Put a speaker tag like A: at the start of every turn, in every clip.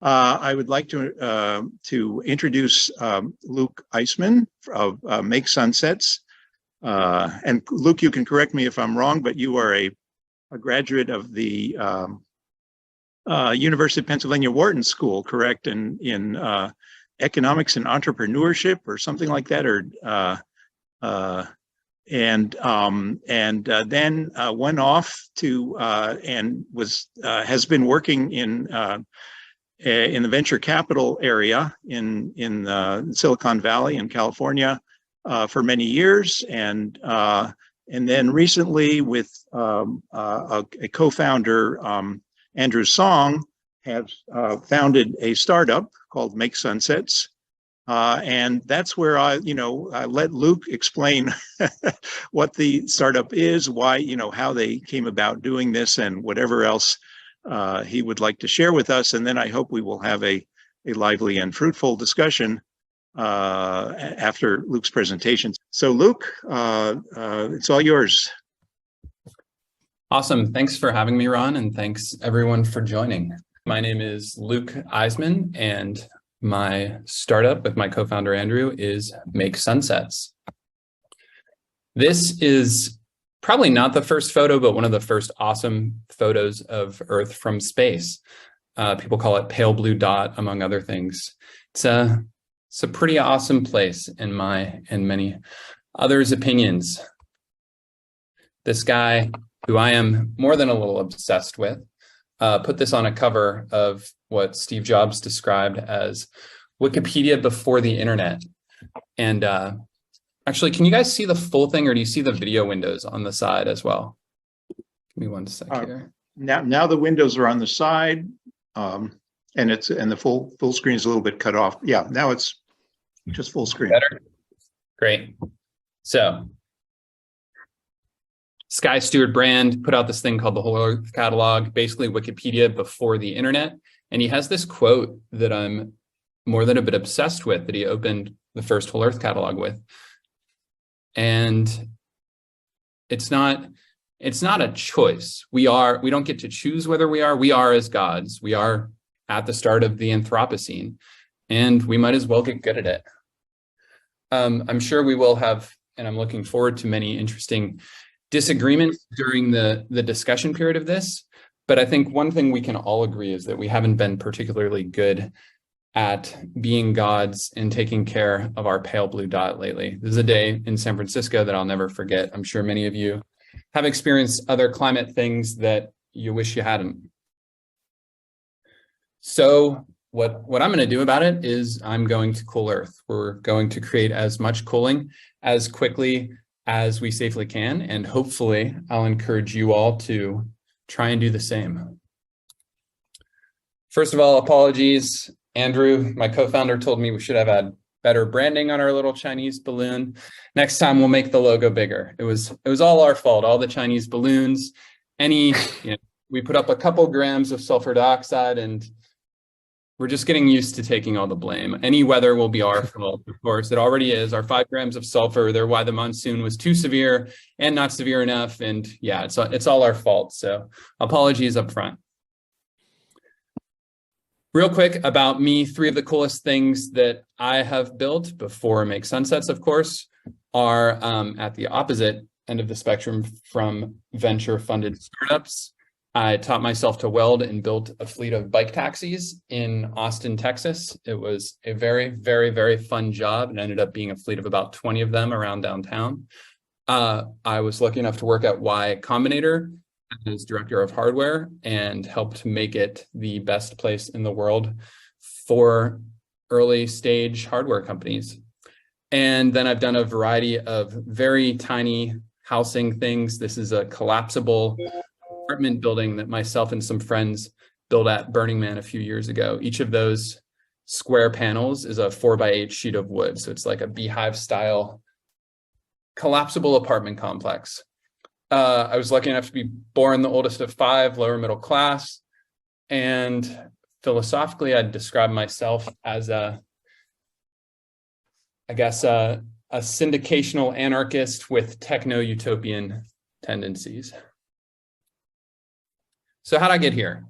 A: I would like to introduce Luke Eisman of Make Sunsets. And Luke, you can correct me if I'm wrong, but you are a graduate of the University of Pennsylvania Wharton School, correct? In economics and entrepreneurship or something like that, or then went off to and has been working in the venture capital area in Silicon Valley in California for many years, and then recently with a co-founder, Andrew Song, has founded a startup called Make Sunsets, and that's where I let Luke explain what the startup is, why, how they came about doing this, and whatever else he would like to share with us. And then I hope we will have a lively and fruitful discussion after Luke's presentation. So Luke, it's all yours.
B: Awesome. Thanks for having me, Ron, and thanks everyone for joining. My name is Luke Eisman, and my startup with my co-founder Andrew is Make Sunsets. This is probably not the first photo, but one of the first awesome photos of Earth from space. People call it pale blue dot, among other things. It's a pretty awesome place in my and many others' opinions. This guy, who I am more than a little obsessed with, put this on a cover of what Steve Jobs described as Wikipedia before the internet. And actually, can you guys see the full thing, or do you see the video windows on the side as well? Give me one sec here.
A: Now the windows are on the side, and the full screen is a little bit cut off. Yeah, now it's just full screen.
B: Better? Great. So Sky Stewart Brand put out this thing called the Whole Earth Catalog, basically Wikipedia before the internet. And he has this quote that I'm more than a bit obsessed with, that he opened the first Whole Earth Catalog with. And it's not a choice. We don't get to choose whether we are as gods. We are at the start of the Anthropocene, and we might as well get good at it. I'm sure we will have, and I'm looking forward to many interesting disagreements during the discussion period of this. But I think one thing we can all agree is that we haven't been particularly good at being gods and taking care of our pale blue dot lately. This is a day in San Francisco that I'll never forget. I'm sure many of you have experienced other climate things that you wish you hadn't. So what I'm going to do about it is I'm going to cool Earth. We're going to create as much cooling as quickly as we safely can, and hopefully I'll encourage you all to try and do the same. First of all, apologies. Andrew, my co-founder, told me we should have had better branding on our little Chinese balloon. Next time we'll make the logo bigger. It was all our fault, all the Chinese balloons. We put up a couple grams of sulfur dioxide, and we're just getting used to taking all the blame. Any weather will be our fault, of course. It already is. Our 5 grams of sulfur, they're why the monsoon was too severe and not severe enough. And yeah, it's all our fault. So apologies up front. Real quick about me, 3 of the coolest things that I have built before Make Sunsets, of course, are at the opposite end of the spectrum from venture-funded startups. I taught myself to weld and built a fleet of bike taxis in Austin, Texas. It was a very, very, very fun job, and ended up being a fleet of about 20 of them around downtown. I was lucky enough to work at Y Combinator as director of hardware and helped make it the best place in the world for early stage hardware companies. And then I've done a variety of very tiny housing things. This is a collapsible apartment building that myself and some friends built at Burning Man a few years ago. Each of those square panels is a 4x8 sheet of wood. So it's like a beehive style collapsible apartment complex. I was lucky enough to be born the oldest of 5, lower middle class. And philosophically, I'd describe myself as a syndicational anarchist with techno-utopian tendencies. So how'd I get here?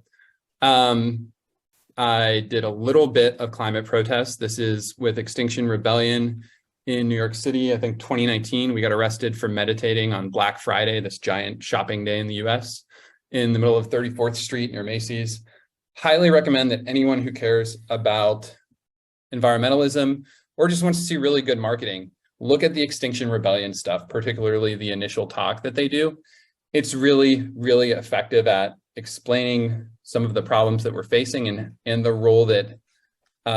B: I did a little bit of climate protest. This is with Extinction Rebellion in New York City. I think 2019, we got arrested for meditating on Black Friday, this giant shopping day in the US, in the middle of 34th Street near Macy's. Highly recommend that anyone who cares about environmentalism or just wants to see really good marketing, look at the Extinction Rebellion stuff, particularly the initial talk that they do. It's really, really effective at explaining some of the problems that we're facing and the role that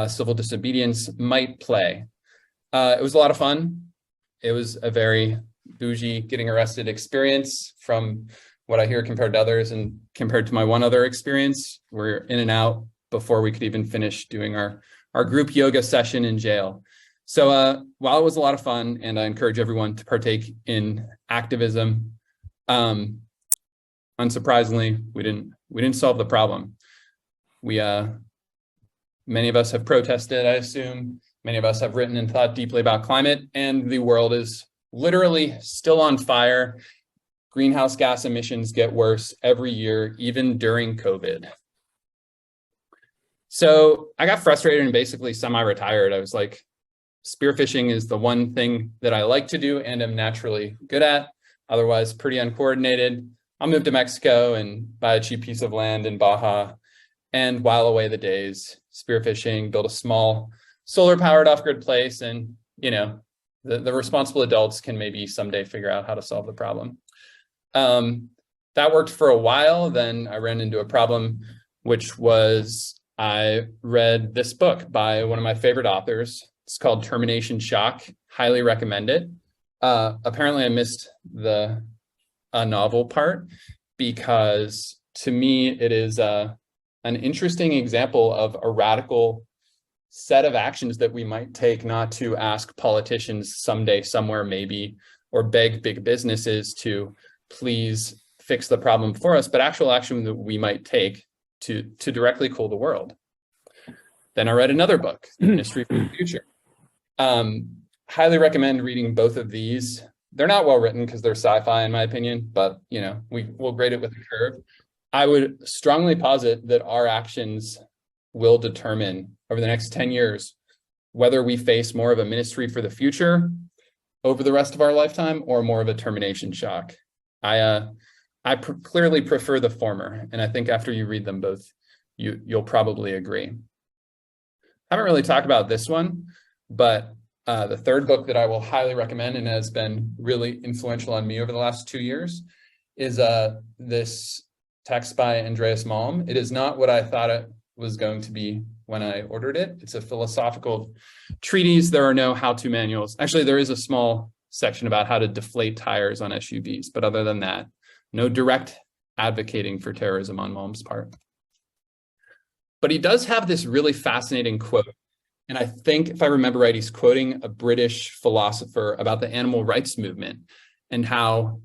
B: civil disobedience might play. It was a lot of fun. It was a very bougie getting arrested experience from what I hear compared to others, and compared to my one other experience, we're in and out before we could even finish doing our group yoga session in jail. So while it was a lot of fun, and I encourage everyone to partake in activism, unsurprisingly, we didn't solve the problem. Many of us have protested, I assume. Many of us have written and thought deeply about climate, and the world is literally still on fire. Greenhouse gas emissions get worse every year, even during COVID. So I got frustrated and basically semi-retired. I was like, spearfishing is the one thing that I like to do and am naturally good at, otherwise pretty uncoordinated. I'll move to Mexico and buy a cheap piece of land in Baja and while away the days, spearfishing, build a small solar-powered off-grid place, and the responsible adults can maybe someday figure out how to solve the problem. That worked for a while. Then I ran into a problem, which was I read this book by one of my favorite authors. It's called Termination Shock. Highly recommend it. Apparently I missed the novel part, because to me it is an interesting example of a radical set of actions that we might take, not to ask politicians someday, somewhere maybe, or beg big businesses to please fix the problem for us, but actual action that we might take to directly cool the world. Then I read another book, The Ministry for the Future. Highly recommend reading both of these. They're not well written because they're sci-fi in my opinion, but we'll grade it with a curve. I would strongly posit that our actions will determine over the next 10 years whether we face more of a ministry for the future over the rest of our lifetime or more of a termination shock. I clearly prefer the former, and I think after you read them both, you'll probably agree. I haven't really talked about this one, but the third book that I will highly recommend and has been really influential on me over the last 2 years is this text by Andreas Malm. It is not what I thought it was going to be when I ordered it. It's a philosophical treatise. There are no how-to manuals. Actually, there is a small section about how to deflate tires on SUVs, but other than that, no direct advocating for terrorism on Malm's part. But he does have this really fascinating quote. And I think, if I remember right, he's quoting a British philosopher about the animal rights movement and how,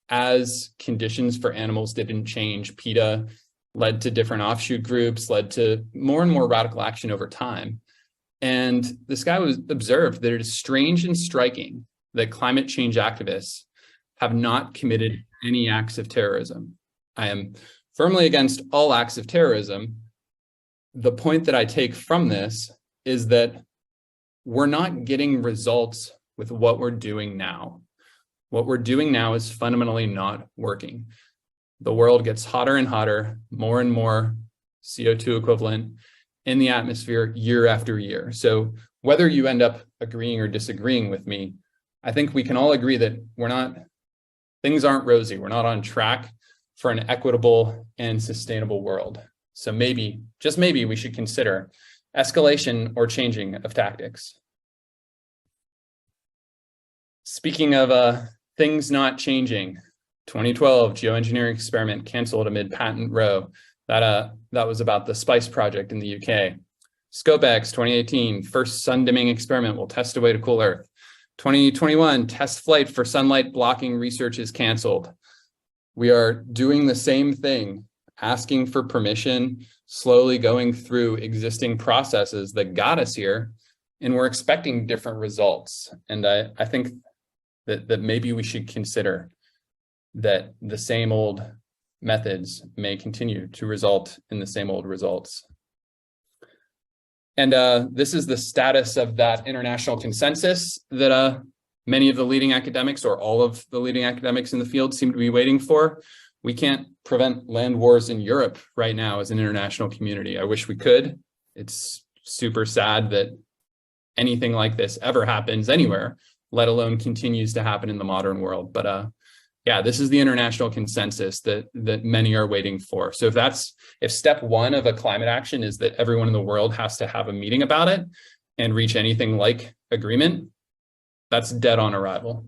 B: as conditions for animals didn't change, PETA led to different offshoot groups, led to more and more radical action over time. And this guy observed that it is strange and striking that climate change activists have not committed any acts of terrorism. I am firmly against all acts of terrorism. The point that I take from this is that we're not getting results with what we're doing now. What we're doing now is fundamentally not working. The world gets hotter and hotter, more and more CO2 equivalent in the atmosphere year after year. So whether you end up agreeing or disagreeing with me, I think we can all agree that things aren't rosy. We're not on track for an equitable and sustainable world. So maybe, just maybe, we should consider escalation or changing of tactics. Speaking of things not changing, 2012 geoengineering experiment canceled amid patent row. That was about the SPICE project in the UK. ScopeX 2018, first sun dimming experiment will test a way to cool Earth. 2021, test flight for sunlight blocking research is canceled. We are doing the same thing, asking for permission, slowly going through existing processes that got us here, and we're expecting different results. And I think that maybe we should consider that the same old methods may continue to result in the same old results. And this is the status of that international consensus that many of the leading academics, or all of the leading academics in the field, seem to be waiting for. We can't prevent land wars in Europe right now as an international community. I wish we could. It's super sad that anything like this ever happens anywhere, let alone continues to happen in the modern world. But yeah, this is the international consensus that many are waiting for. So if step one of a climate action is that everyone in the world has to have a meeting about it and reach anything like agreement, that's dead on arrival.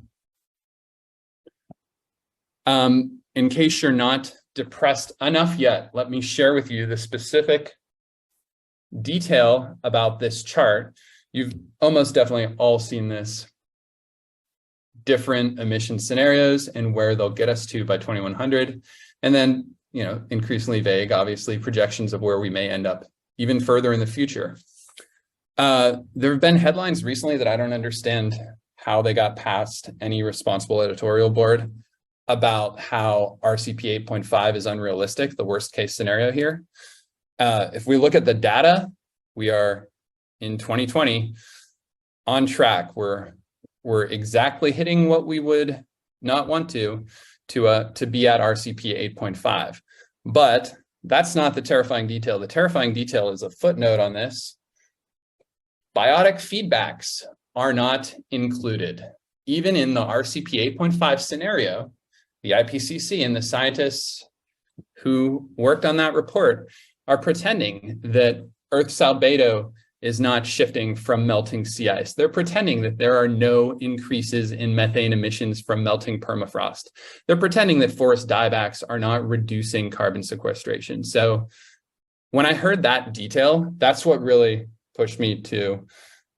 B: In case you're not depressed enough yet, let me share with you the specific detail about this chart. You've almost definitely all seen this. Different emission scenarios and where they'll get us to by 2100. And then, increasingly vague, obviously, projections of where we may end up even further in the future. There have been headlines recently that I don't understand how they got past any responsible editorial board about how RCP 8.5 is unrealistic, the worst case scenario here. If we look at the data, we are in 2020 on track. We're exactly hitting what we would not want to be at RCP 8.5. But that's not the terrifying detail. The terrifying detail is a footnote on this. Biotic feedbacks are not included. Even in the RCP 8.5 scenario, the IPCC and the scientists who worked on that report are pretending that Earth's albedo is not shifting from melting sea ice. They're pretending that there are no increases in methane emissions from melting permafrost. They're pretending that forest diebacks are not reducing carbon sequestration. So when I heard that detail, that's what really pushed me to,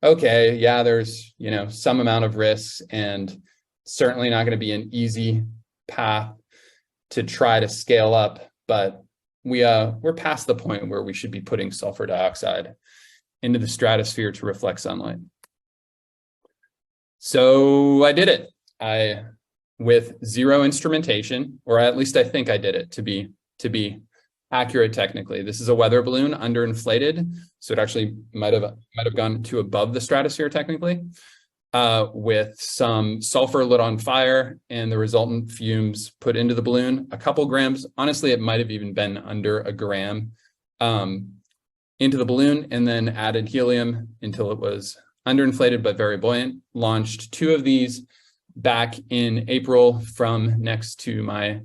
B: okay, yeah, there's some amount of risks and certainly not going to be an easy path to try to scale up, but we're past the point where we should be putting sulfur dioxide into the stratosphere to reflect sunlight. So I did it. With zero instrumentation, or at least I think I did it to be accurate technically. This is a weather balloon underinflated, so it actually might have gone to above the stratosphere technically, with some sulfur lit on fire and the resultant fumes put into the balloon, a couple grams. Honestly, it might have even been under a gram. Into the balloon, and then added helium until it was underinflated but very buoyant. Launched 2 of these back in April from next to my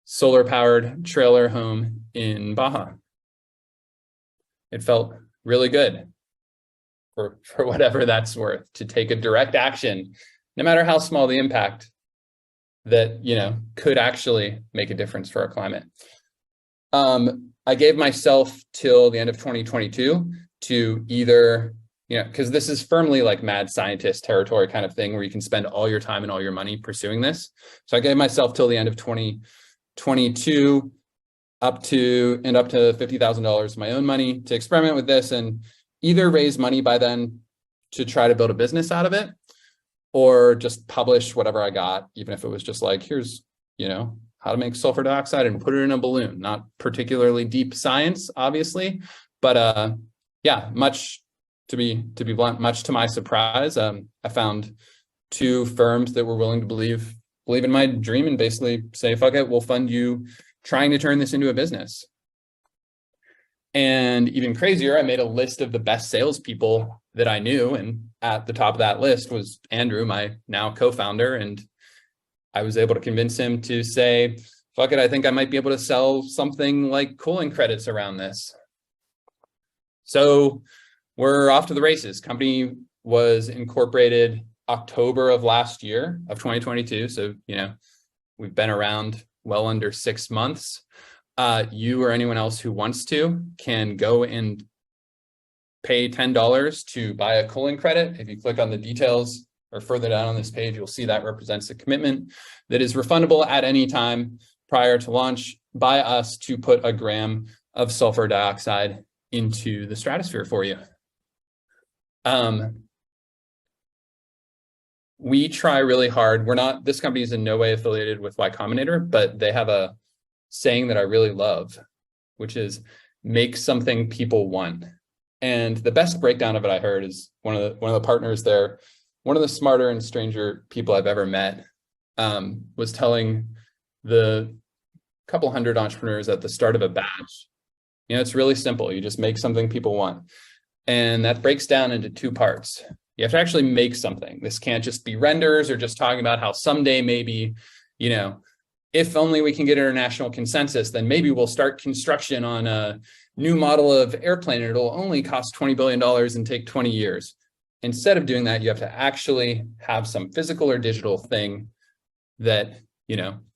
B: solar-powered trailer home in Baja. It felt really good, for whatever that's worth, to take a direct action, no matter how small the impact, that could actually make a difference for our climate. I gave myself till the end of 2022 to either, because this is firmly like mad scientist territory kind of thing where you can spend all your time and all your money pursuing this. So I gave myself till the end of 2022 up to $50,000 of my own money to experiment with this and either raise money by then to try to build a business out of it, or just publish whatever I got, even if it was just like, here's, how to make sulfur dioxide and put it in a balloon. Not particularly deep science, obviously, but yeah, much to be blunt, much to my surprise, I found 2 firms that were willing to believe in my dream and basically say, fuck it, we'll fund you trying to turn this into a business. And even crazier, I made a list of the best salespeople that I knew, and at the top of that list was Andrew, my now co-founder, and I was able to convince him to say, fuck it, I think I might be able to sell something like cooling credits around this. So we're off to the races. Company was incorporated October of last year of 2022. So, we've been around well under 6 months. You or anyone else who wants to can go and pay $10 to buy a cooling credit. If you click on the details or further down on this page, you'll see that represents a commitment that is refundable at any time prior to launch by us to put a gram of sulfur dioxide into the stratosphere for you. We try really hard. This company is in no way affiliated with Y Combinator, but they have a saying that I really love, which is make something people want. And the best breakdown of it I heard is one of the partners there, one of the smarter and stranger people I've ever met, was telling the couple hundred entrepreneurs at the start of a batch, it's really simple. You just make something people want. And that breaks down into two parts. You have to actually make something. This can't just be renders or just talking about how someday maybe, if only we can get international consensus, then maybe we'll start construction on a new model of airplane and it'll only cost $20 billion and take 20 years. Instead of doing that, you have to actually have some physical or digital thing that,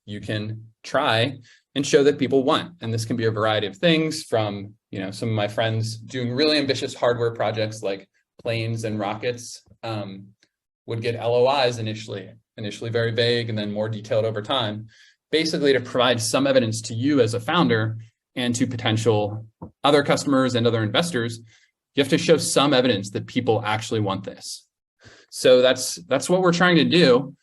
B: you can try and show that people want. And this can be a variety of things from, some of my friends doing really ambitious hardware projects like planes and rockets, would get LOIs initially very vague and then more detailed over time, basically to provide some evidence to you as a founder and to potential other customers and other investors. You have to show some evidence that people actually want this. So that's what we're trying to do.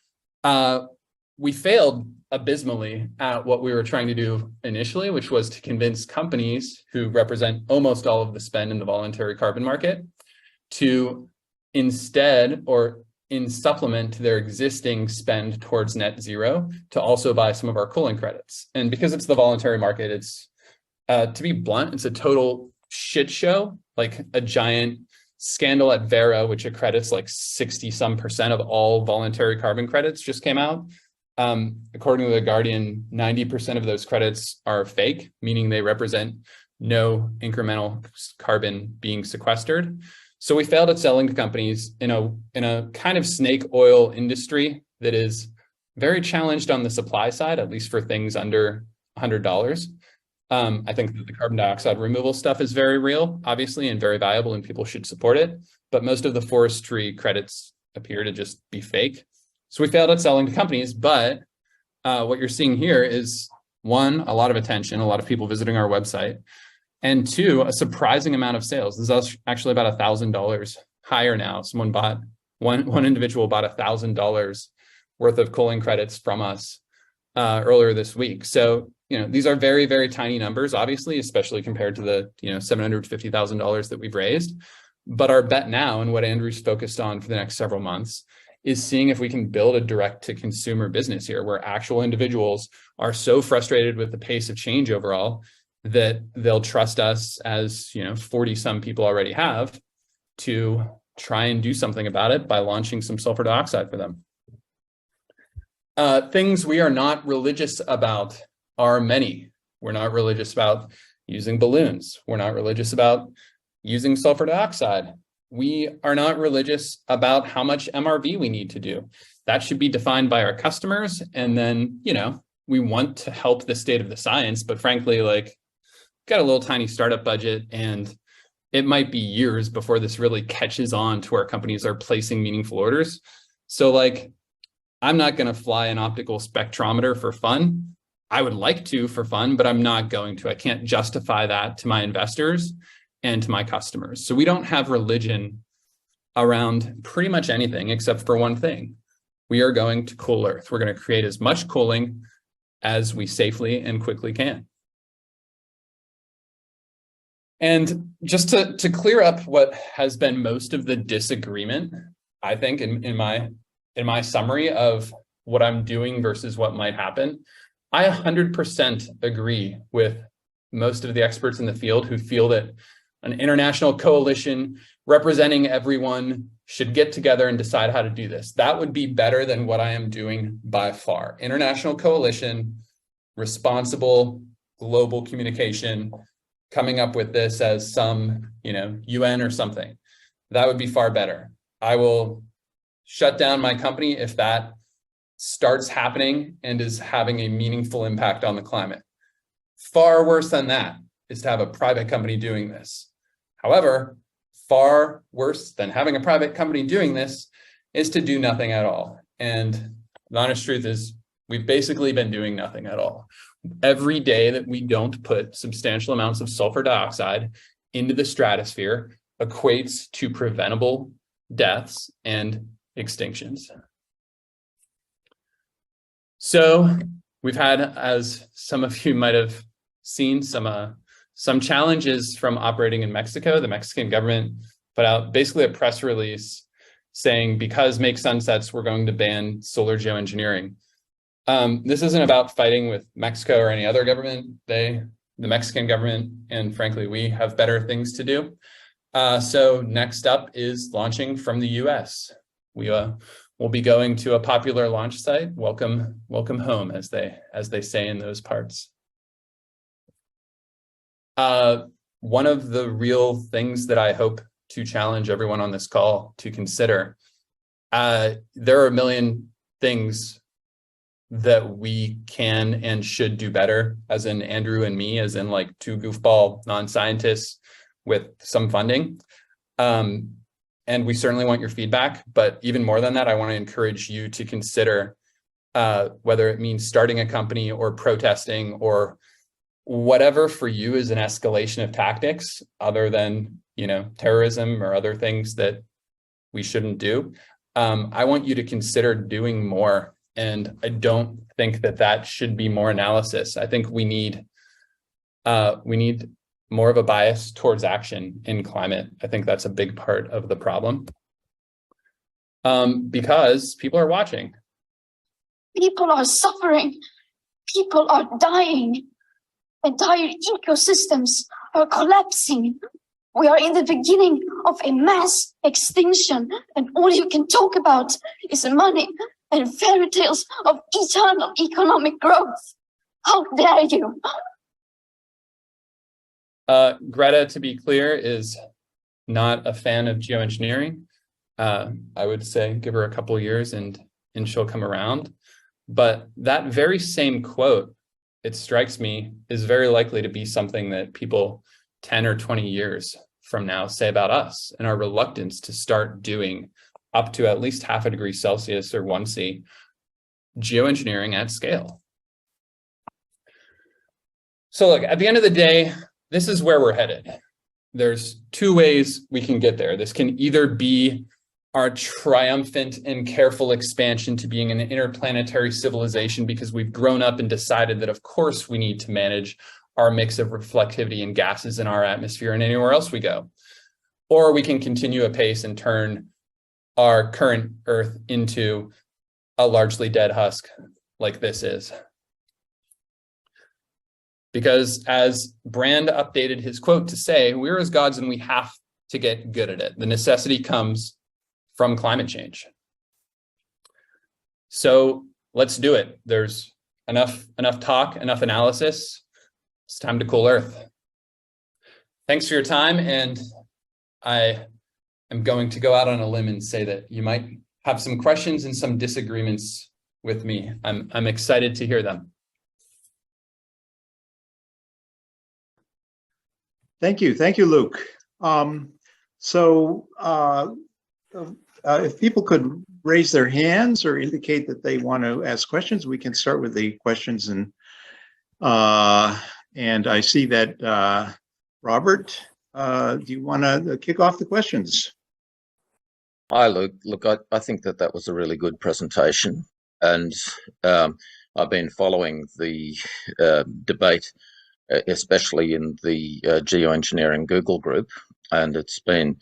B: We failed abysmally at what we were trying to do initially, which was to convince companies who represent almost all of the spend in the voluntary carbon market to instead, or in supplement to their existing spend towards net zero, to also buy some of our cooling credits. And because it's the voluntary market, it's, to be blunt, it's a total shit show, like a giant scandal at Vera, which accredits like 60% of all voluntary carbon credits just came out. According to The Guardian, 90% of those credits are fake, meaning they represent no incremental carbon being sequestered. So we failed at selling to companies in a kind of snake oil industry that is very challenged on the supply side, at least for things under $100. I think that the carbon dioxide removal stuff is very real, obviously, and very valuable, and people should support it. But most of the forestry credits appear to just be fake. So we failed at selling to companies, but what you're seeing here is, one, a lot of attention, a lot of people visiting our website, and two, a surprising amount of sales. This is actually about $1,000 higher now. Someone bought, one individual bought $1,000 worth of cooling credits from us earlier this week. So, these are very, very tiny numbers, obviously, especially compared to the, $750,000 that we've raised. But our bet now, and what Andrew's focused on for the next several months, is seeing if we can build a direct-to-consumer business here where actual individuals are so frustrated with the pace of change overall that they'll trust us, as 40-some people already have, to try and do something about it by launching some sulfur dioxide for them. Things we are not religious about are many. We're not religious about using balloons. We're not religious about using sulfur dioxide. We are not religious about how much MRV we need to do. That should be defined by our customers. And then, we want to help the state of the science, but frankly, got a little tiny startup budget, and it might be years before this really catches on to where companies are placing meaningful orders. So I'm not going to fly an optical spectrometer for fun. I would like to for fun, but I'm not going to. I can't justify that to my investors and to my customers. So we don't have religion around pretty much anything except for one thing. We are going to cool Earth. We're going to create as much cooling as we safely and quickly can. And just to clear up what has been most of the disagreement, I think, in my summary of what I'm doing versus what might happen, I 100% agree with most of the experts in the field who feel that an international coalition representing everyone should get together and decide how to do this. That would be better than what I am doing by far. International coalition, responsible global communication, coming up with this as some, UN or something. That would be far better. I will shut down my company if that starts happening and is having a meaningful impact on the climate. Far worse than that is to have a private company doing this. However, far worse than having a private company doing this is to do nothing at all. And the honest truth is, we've basically been doing nothing at all. Every day that we don't put substantial amounts of sulfur dioxide into the stratosphere equates to preventable deaths and extinctions. So we've had, as some of you might have seen, some challenges from operating in Mexico. The Mexican government put out basically a press release saying, because Make Sunsets, we're going to ban solar geoengineering. This isn't about fighting with Mexico or any other government. The Mexican government, and frankly, we have better things to do. So next up is launching from the US. We will be going to a popular launch site. Welcome home, as they say in those parts. One of the real things that I hope to challenge everyone on this call to consider, there are a million things that we can and should do better, as in Andrew and me, as in like two goofball non-scientists with some funding. And we certainly want your feedback, but even more than that, I want to encourage you to consider whether it means starting a company or protesting or whatever for you is an escalation of tactics other than, terrorism or other things that we shouldn't do. I want you to consider doing more. And I don't think that should be more analysis. I think we need more of a bias towards action in climate. I think that's a big part of the problem. Because people are watching.
C: People are suffering. People are dying. Entire ecosystems are collapsing. We are in the beginning of a mass extinction, and all you can talk about is money and fairy tales of eternal economic growth. How dare you?
B: Greta, to be clear, is not a fan of geoengineering. I would say give her a couple of years and she'll come around. But that very same quote, it strikes me, is very likely to be something that people 10 or 20 years from now say about us and our reluctance to start doing up to at least 0.5 degrees Celsius or 1°C geoengineering at scale. So look, at the end of the day, this is where we're headed. There's two ways we can get there. This can either be our triumphant and careful expansion to being an interplanetary civilization because we've grown up and decided that, of course, we need to manage our mix of reflectivity and gases in our atmosphere and anywhere else we go. Or we can continue apace and turn our current Earth into a largely dead husk like this is. Because as Brand updated his quote to say, we're as gods and we have to get good at it. The necessity comes from climate change. So let's do it. There's enough talk, enough analysis. It's time to cool Earth. Thanks for your time. And I am going to go out on a limb and say that you might have some questions and some disagreements with me. I'm excited to hear them.
A: Thank you, Luke. If people could raise their hands or indicate that they want to ask questions, we can start with the questions. And I see that Robert, do you want to kick off the questions?
D: Hi, Luke. Look, I think that was a really good presentation, and I've been following the debate, especially in the geoengineering Google group, and it's been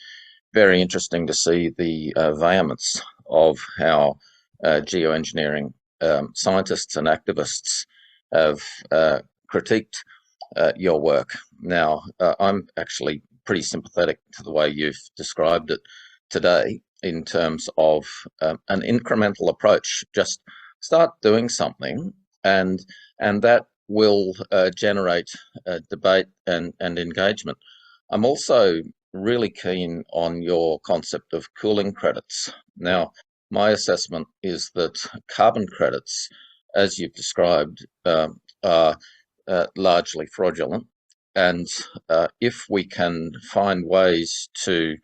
D: very interesting to see the vehemence of how geoengineering scientists and activists have critiqued your work. Now, I'm actually pretty sympathetic to the way you've described it today in terms of an incremental approach. Just start doing something, and that will generate debate and engagement. I'm also really keen on your concept of cooling credits. Now, my assessment is that carbon credits, as you've described, are largely fraudulent. And if we can find ways to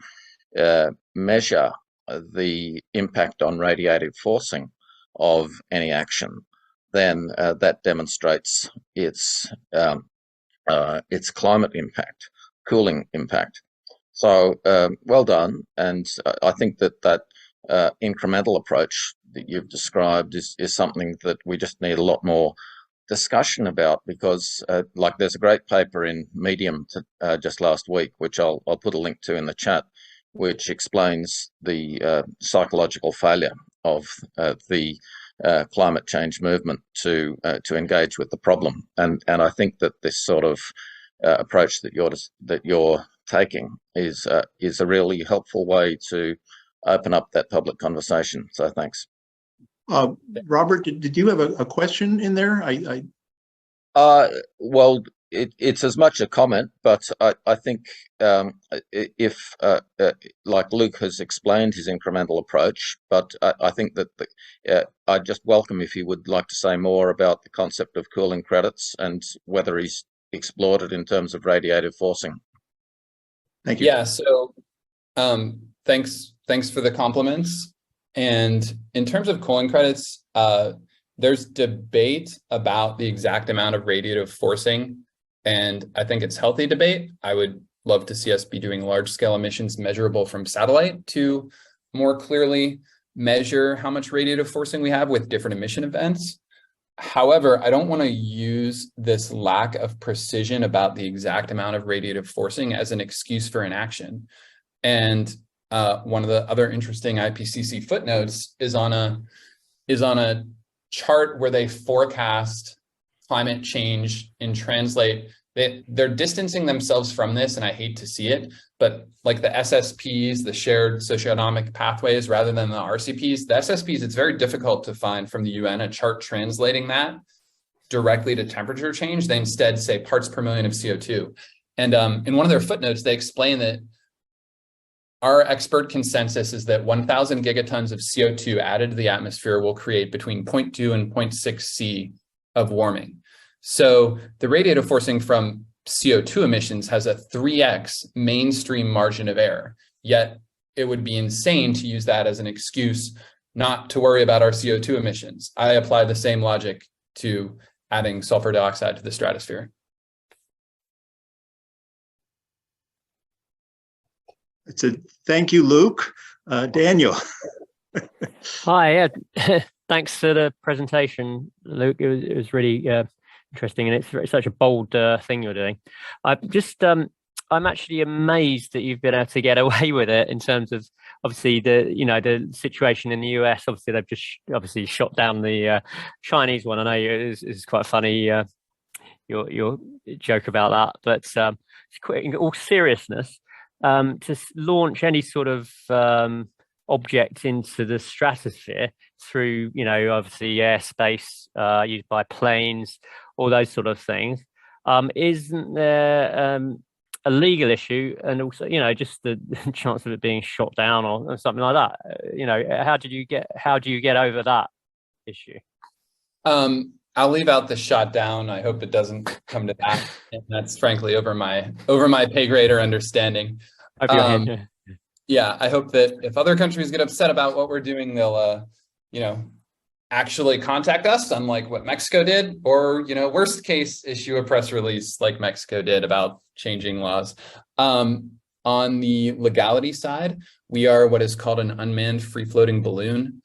D: measure the impact on radiative forcing of any action, then that demonstrates its climate impact, cooling impact. So well done, and I think that incremental approach that you've described is something that we just need a lot more discussion about, because like there's a great paper in Medium just last week, which I'll put a link to in the chat, which explains the psychological failure of the climate change movement to engage with the problem, and I think that this sort of approach that you're taking is a really helpful way to open up that public conversation. So thanks.
A: Robert, did you have a question in there?
D: Well, it's as much a comment, but I think if like Luke has explained his incremental approach, but I think that I'd just welcome if he would like to say more about the concept of cooling credits and whether he's explored it in terms of radiative forcing.
A: Thank you.
B: Yeah, so thanks for the compliments. And in terms of cooling credits, there's debate about the exact amount of radiative forcing, and I think it's healthy debate. I would love to see us be doing large-scale emissions measurable from satellite to more clearly measure how much radiative forcing we have with different emission events. However, I don't want to use this lack of precision about the exact amount of radiative forcing as an excuse for inaction. And one of the other interesting IPCC footnotes is on a chart where they forecast climate change and translate. They're distancing themselves from this, and I hate to see it, but like the SSPs, the shared socioeconomic pathways, rather than the RCPs, the SSPs, it's very difficult to find from the UN a chart translating that directly to temperature change. They instead say parts per million of CO2. And in one of their footnotes, they explain that our expert consensus is that 1,000 gigatons of CO2 added to the atmosphere will create between 0.2 and 0.6 C of warming. So the radiative forcing from CO2 emissions has a 3x mainstream margin of error, yet it would be insane to use that as an excuse not to worry about our CO2 emissions. I apply the same logic to adding sulfur dioxide to the stratosphere.
A: Thank you, Luke. Daniel.
E: Hi, yeah. Thanks for the presentation, Luke. It was really interesting, and it's such a bold thing you're doing. I'm actually amazed that you've been able to get away with it in terms of obviously the situation in the US. Obviously, they've just shot down the Chinese one. I know it's quite funny your joke about that, but it's quite, in all seriousness, to launch any sort of object into the stratosphere through, obviously airspace used by planes, all those sort of things. Isn't there a legal issue, and also, just the chance of it being shot down or something like that? How do you get over that issue?
B: I'll leave out the shot down. I hope it doesn't come to that. And that's frankly over my pay grade or understanding. Yeah, I hope that if other countries get upset about what we're doing, they'll actually contact us, unlike what Mexico did, or worst case, issue a press release like Mexico did about changing laws. On the legality side, we are what is called an unmanned free-floating balloon.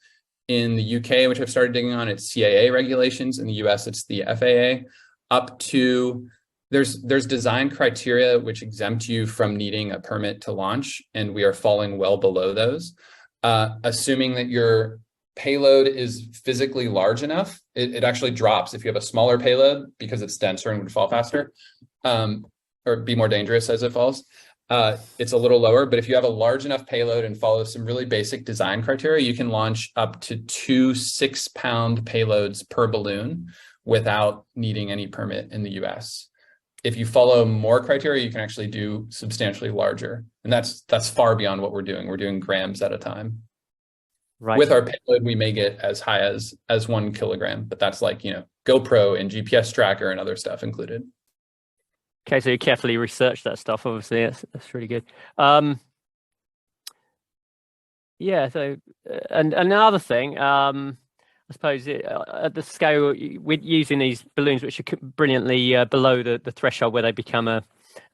B: In the UK, which I've started digging on, it's CAA regulations. In the US, it's the FAA. Up to there's design criteria which exempt you from needing a permit to launch, and we are falling well below those. Assuming that your payload is physically large enough, it actually drops if you have a smaller payload because it's denser and would fall faster, or be more dangerous as it falls. It's a little lower, but if you have a large enough payload and follow some really basic design criteria, you can launch up to 2 6-pound payloads per balloon without needing any permit in the US. If you follow more criteria, you can actually do substantially larger. And that's far beyond what we're doing. We're doing grams at a time. Right. With our payload, we may get as high as 1 kilogram, but that's like, GoPro and GPS tracker and other stuff included.
E: Okay, so you carefully research that stuff. Obviously, that's really good. Yeah. So, and another thing, I suppose at the scale with using these balloons, which are brilliantly below the threshold where they become a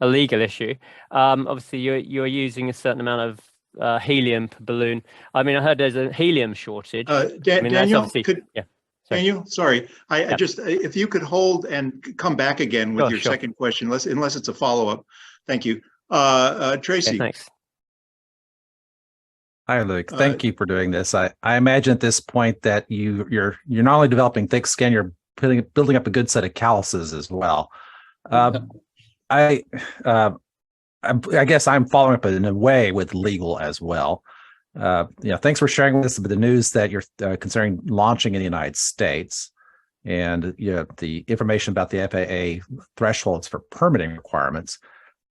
E: legal issue. Obviously, you're using a certain amount of helium per balloon. I mean, I heard there's a helium shortage.
A: Daniel,
E: So,
A: Daniel, sorry, I
E: Yep.
A: just, if you could hold and come back again with
E: Sure,
A: your
E: sure.
A: second question, unless it's a follow-up. Thank you.
E: yeah,
A: Tracy,
E: thanks.
F: Hi, Luke. Thank you for doing this. I imagine at this point that you're not only developing thick skin, you're building up a good set of calluses as well. I guess I'm following up in a way with legal as well. Thanks for sharing with us the news that you're considering launching in the United States, and the information about the FAA thresholds for permitting requirements.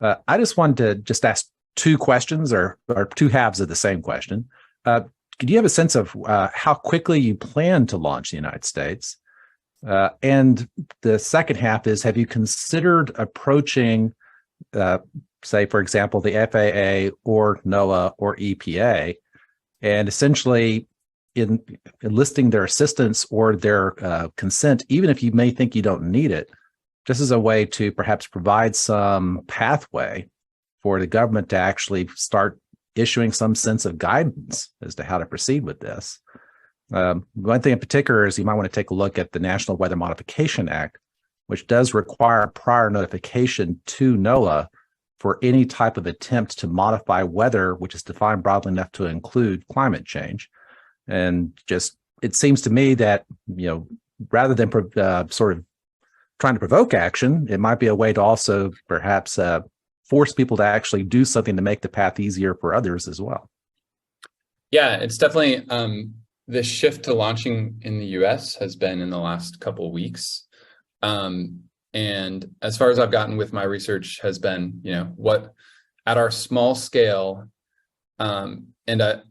F: I just wanted to ask two questions, or two halves of the same question. Could you have a sense of how quickly you plan to launch in the United States? And the second half is, have you considered approaching, say, for example, the FAA or NOAA or EPA, and essentially enlisting their assistance or their consent, even if you may think you don't need it, just as a way to perhaps provide some pathway for the government to actually start issuing some sense of guidance as to how to proceed with this. One thing in particular is you might want to take a look at the National Weather Modification Act, which does require prior notification to NOAA for any type of attempt to modify weather, which is defined broadly enough to include climate change. And just, it seems to me that, rather than sort of trying to provoke action, it might be a way to also perhaps force people to actually do something to make the path easier for others as well.
B: Yeah, it's definitely the shift to launching in the US has been in the last couple of weeks. And as far as I've gotten with my research has been, what at our small scale, and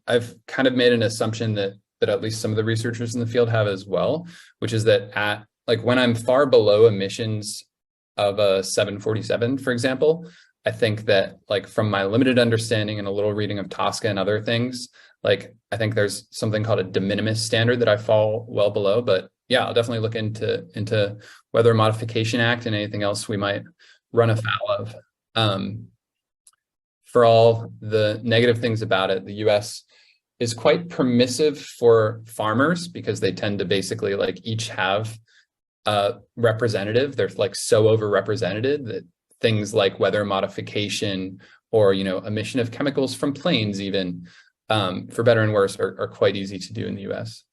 B: I've kind of made an assumption that at least some of the researchers in the field have as well, which is that at when I'm far below emissions of a 747, for example, I think that from my limited understanding and a little reading of Tosca and other things, I think there's something called a de minimis standard that I fall well below. But yeah, I'll definitely look into Weather Modification Act and anything else we might run afoul of. For all the negative things about it, the US is quite permissive for farmers because they tend to basically each have a representative. They're so overrepresented that things like weather modification or emission of chemicals from planes, even for better and worse, are quite easy to do in the US.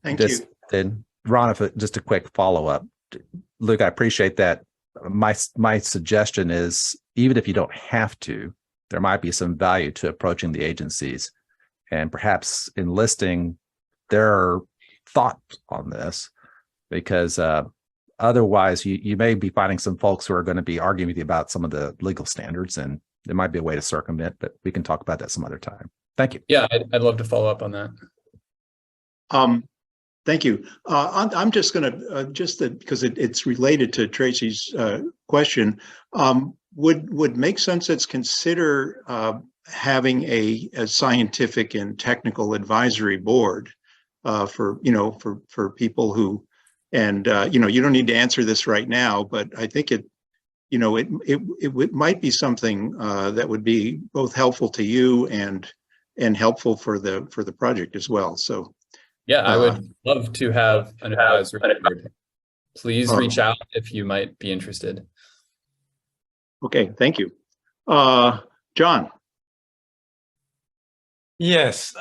A: thank you.
F: Then, Ron, just a quick follow-up. Luke, I appreciate that. My suggestion is, even if you don't have to, there might be some value to approaching the agencies and perhaps enlisting their thoughts on this, because otherwise you may be finding some folks who are going to be arguing with you about some of the legal standards, and there might be a way to circumvent, but we can talk about that some other time. Thank you.
B: Yeah, I'd love to follow up on that.
A: Thank you. I'm just going to, because it's related to Tracy's question, would Make Sunsets consider having a scientific and technical advisory board for people who, and you don't need to answer this right now, but I think it might be something that would be both helpful to you and helpful for the project as well. So.
B: Yeah, I would love to have an advisory board. Please reach out if you might be interested.
A: Okay, thank you. John.
G: Yes,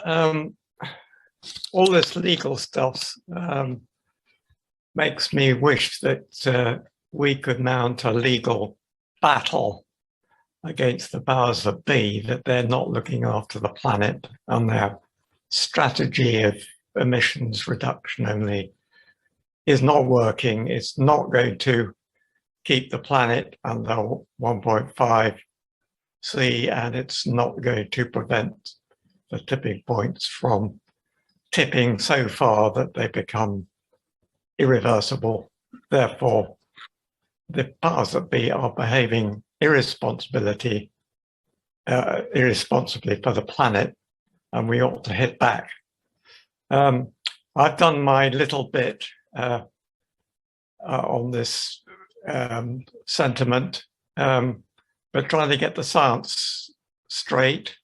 G: all this legal stuff makes me wish that we could mount a legal battle against the powers that be, that they're not looking after the planet, and their strategy of emissions reduction only is not working. It's not going to keep the planet under 1.5 C, and it's not going to prevent the tipping points from tipping so far that they become irreversible. Therefore, the powers that be are behaving irresponsibly for the planet, and we ought to hit back. I've done my little bit on this sentiment, but trying to get the science straight.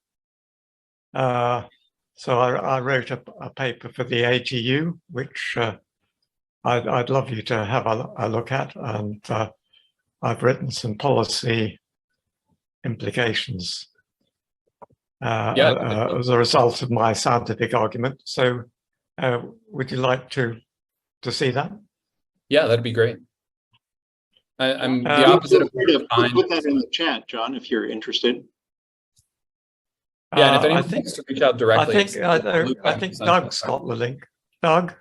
G: So I wrote a paper for the AGU, which I'd love you to have a look at, and I've written some policy implications as a result of my scientific argument. So would you like to see that?
B: Yeah, that'd be great. I'm the opposite of
A: put that in the chat, John, if you're interested.
B: Yeah, and if anyone wants to reach out directly,
G: I think Doug's got the link. Doug,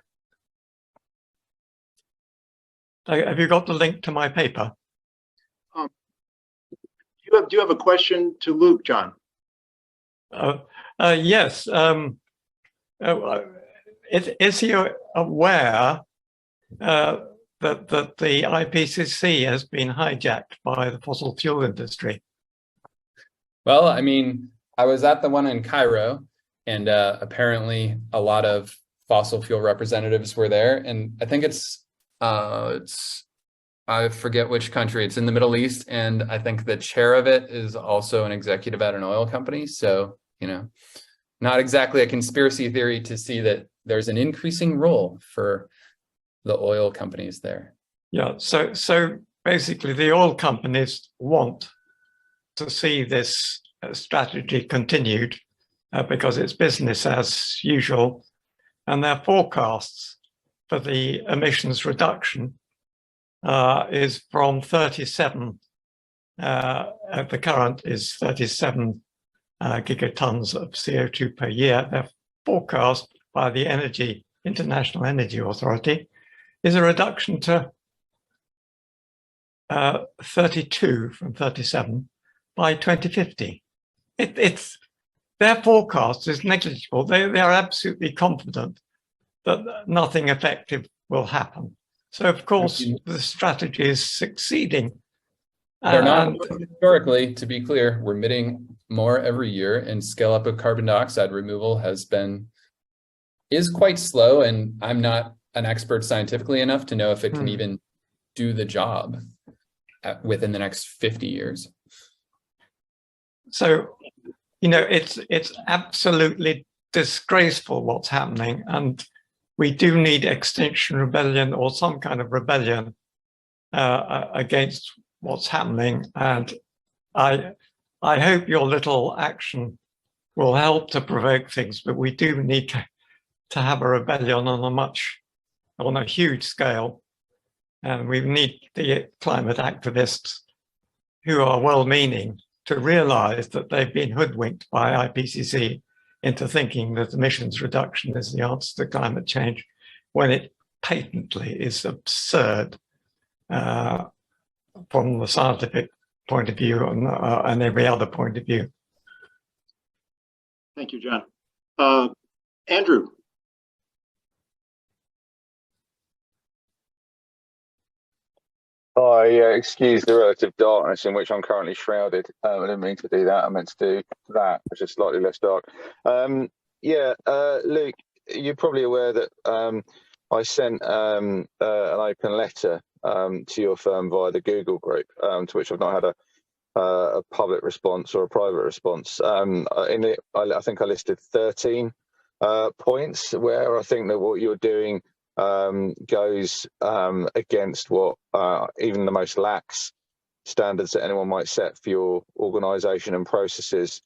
G: have you got the link to my paper?
A: Do you have a question to Luke, John?
G: Yes. Is he aware that the IPCC has been hijacked by the fossil fuel industry?
B: Well, I mean, I was at the one in Cairo, and apparently a lot of fossil fuel representatives were there. And I think it's I forget which country. It's in the Middle East, and I think the chair of it is also an executive at an oil company. So, you know, not exactly a conspiracy theory to see that there's an increasing role for the oil companies there.
G: Yeah. So basically, the oil companies want to see this strategy continued because it's business as usual, and their forecasts for the emissions reduction is from 37. The current is 37 gigatons of CO2 per year. Their forecast by the International Energy Authority is a reduction to 32 from 37 by 2050. It's their forecast is negligible. They are absolutely confident that nothing effective will happen. So, of course, the strategy is succeeding.
B: They're not, historically, to be clear, we're emitting more every year, and scale up of carbon dioxide removal is quite slow, and I'm not an expert scientifically enough to know if it can even do the job within the next 50 years.
G: So, you know, it's absolutely disgraceful what's happening, and we do need Extinction Rebellion or some kind of rebellion against what's happening. And I hope your little action will help to provoke things, but we do need to have a rebellion on a huge scale. And we need the climate activists who are well-meaning to realize that they've been hoodwinked by IPCC into thinking that emissions reduction is the answer to climate change, when it patently is absurd from the scientific point of view and every other point of view.
A: Thank you, John. Andrew.
H: Excuse the relative darkness in which I'm currently shrouded. I didn't mean to do that. I meant to do that, which is slightly less dark. Luke, you're probably aware that I sent an open letter to your firm via the Google group, to which I've not had a public response or a private response. In it, I think I listed 13 points where I think that what you're doing goes against what even the most lax standards that anyone might set for your organization and processes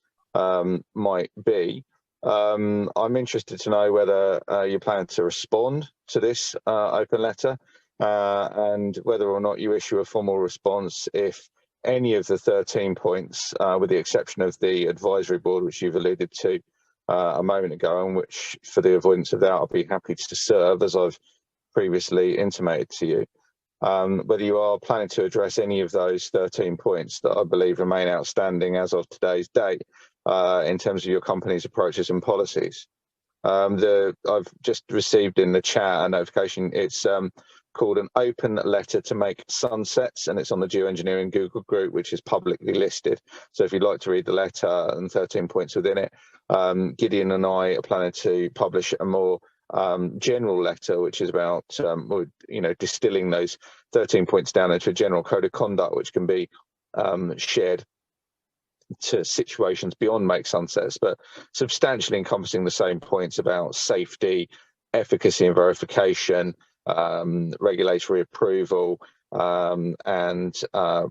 H: might be. I'm interested to know whether you plan to respond to this open letter and whether or not you issue a formal response if any of the 13 points, with the exception of the advisory board, which you've alluded to a moment ago, and which, for the avoidance of doubt, I'll be happy to serve, as I've previously intimated to you, whether you are planning to address any of those 13 points that I believe remain outstanding as of today's date in terms of your company's approaches and policies. I've just received in the chat a notification. It's called an open letter to make sunsets, and it's on the Geoengineering Google group, which is publicly listed. So if you'd like to read the letter and 13 points within it, Gideon and I are planning to publish a more general letter, which is about distilling those 13 points down into a general code of conduct, which can be shared to situations beyond make sunsets, but substantially encompassing the same points about safety, efficacy and verification, regulatory approval, and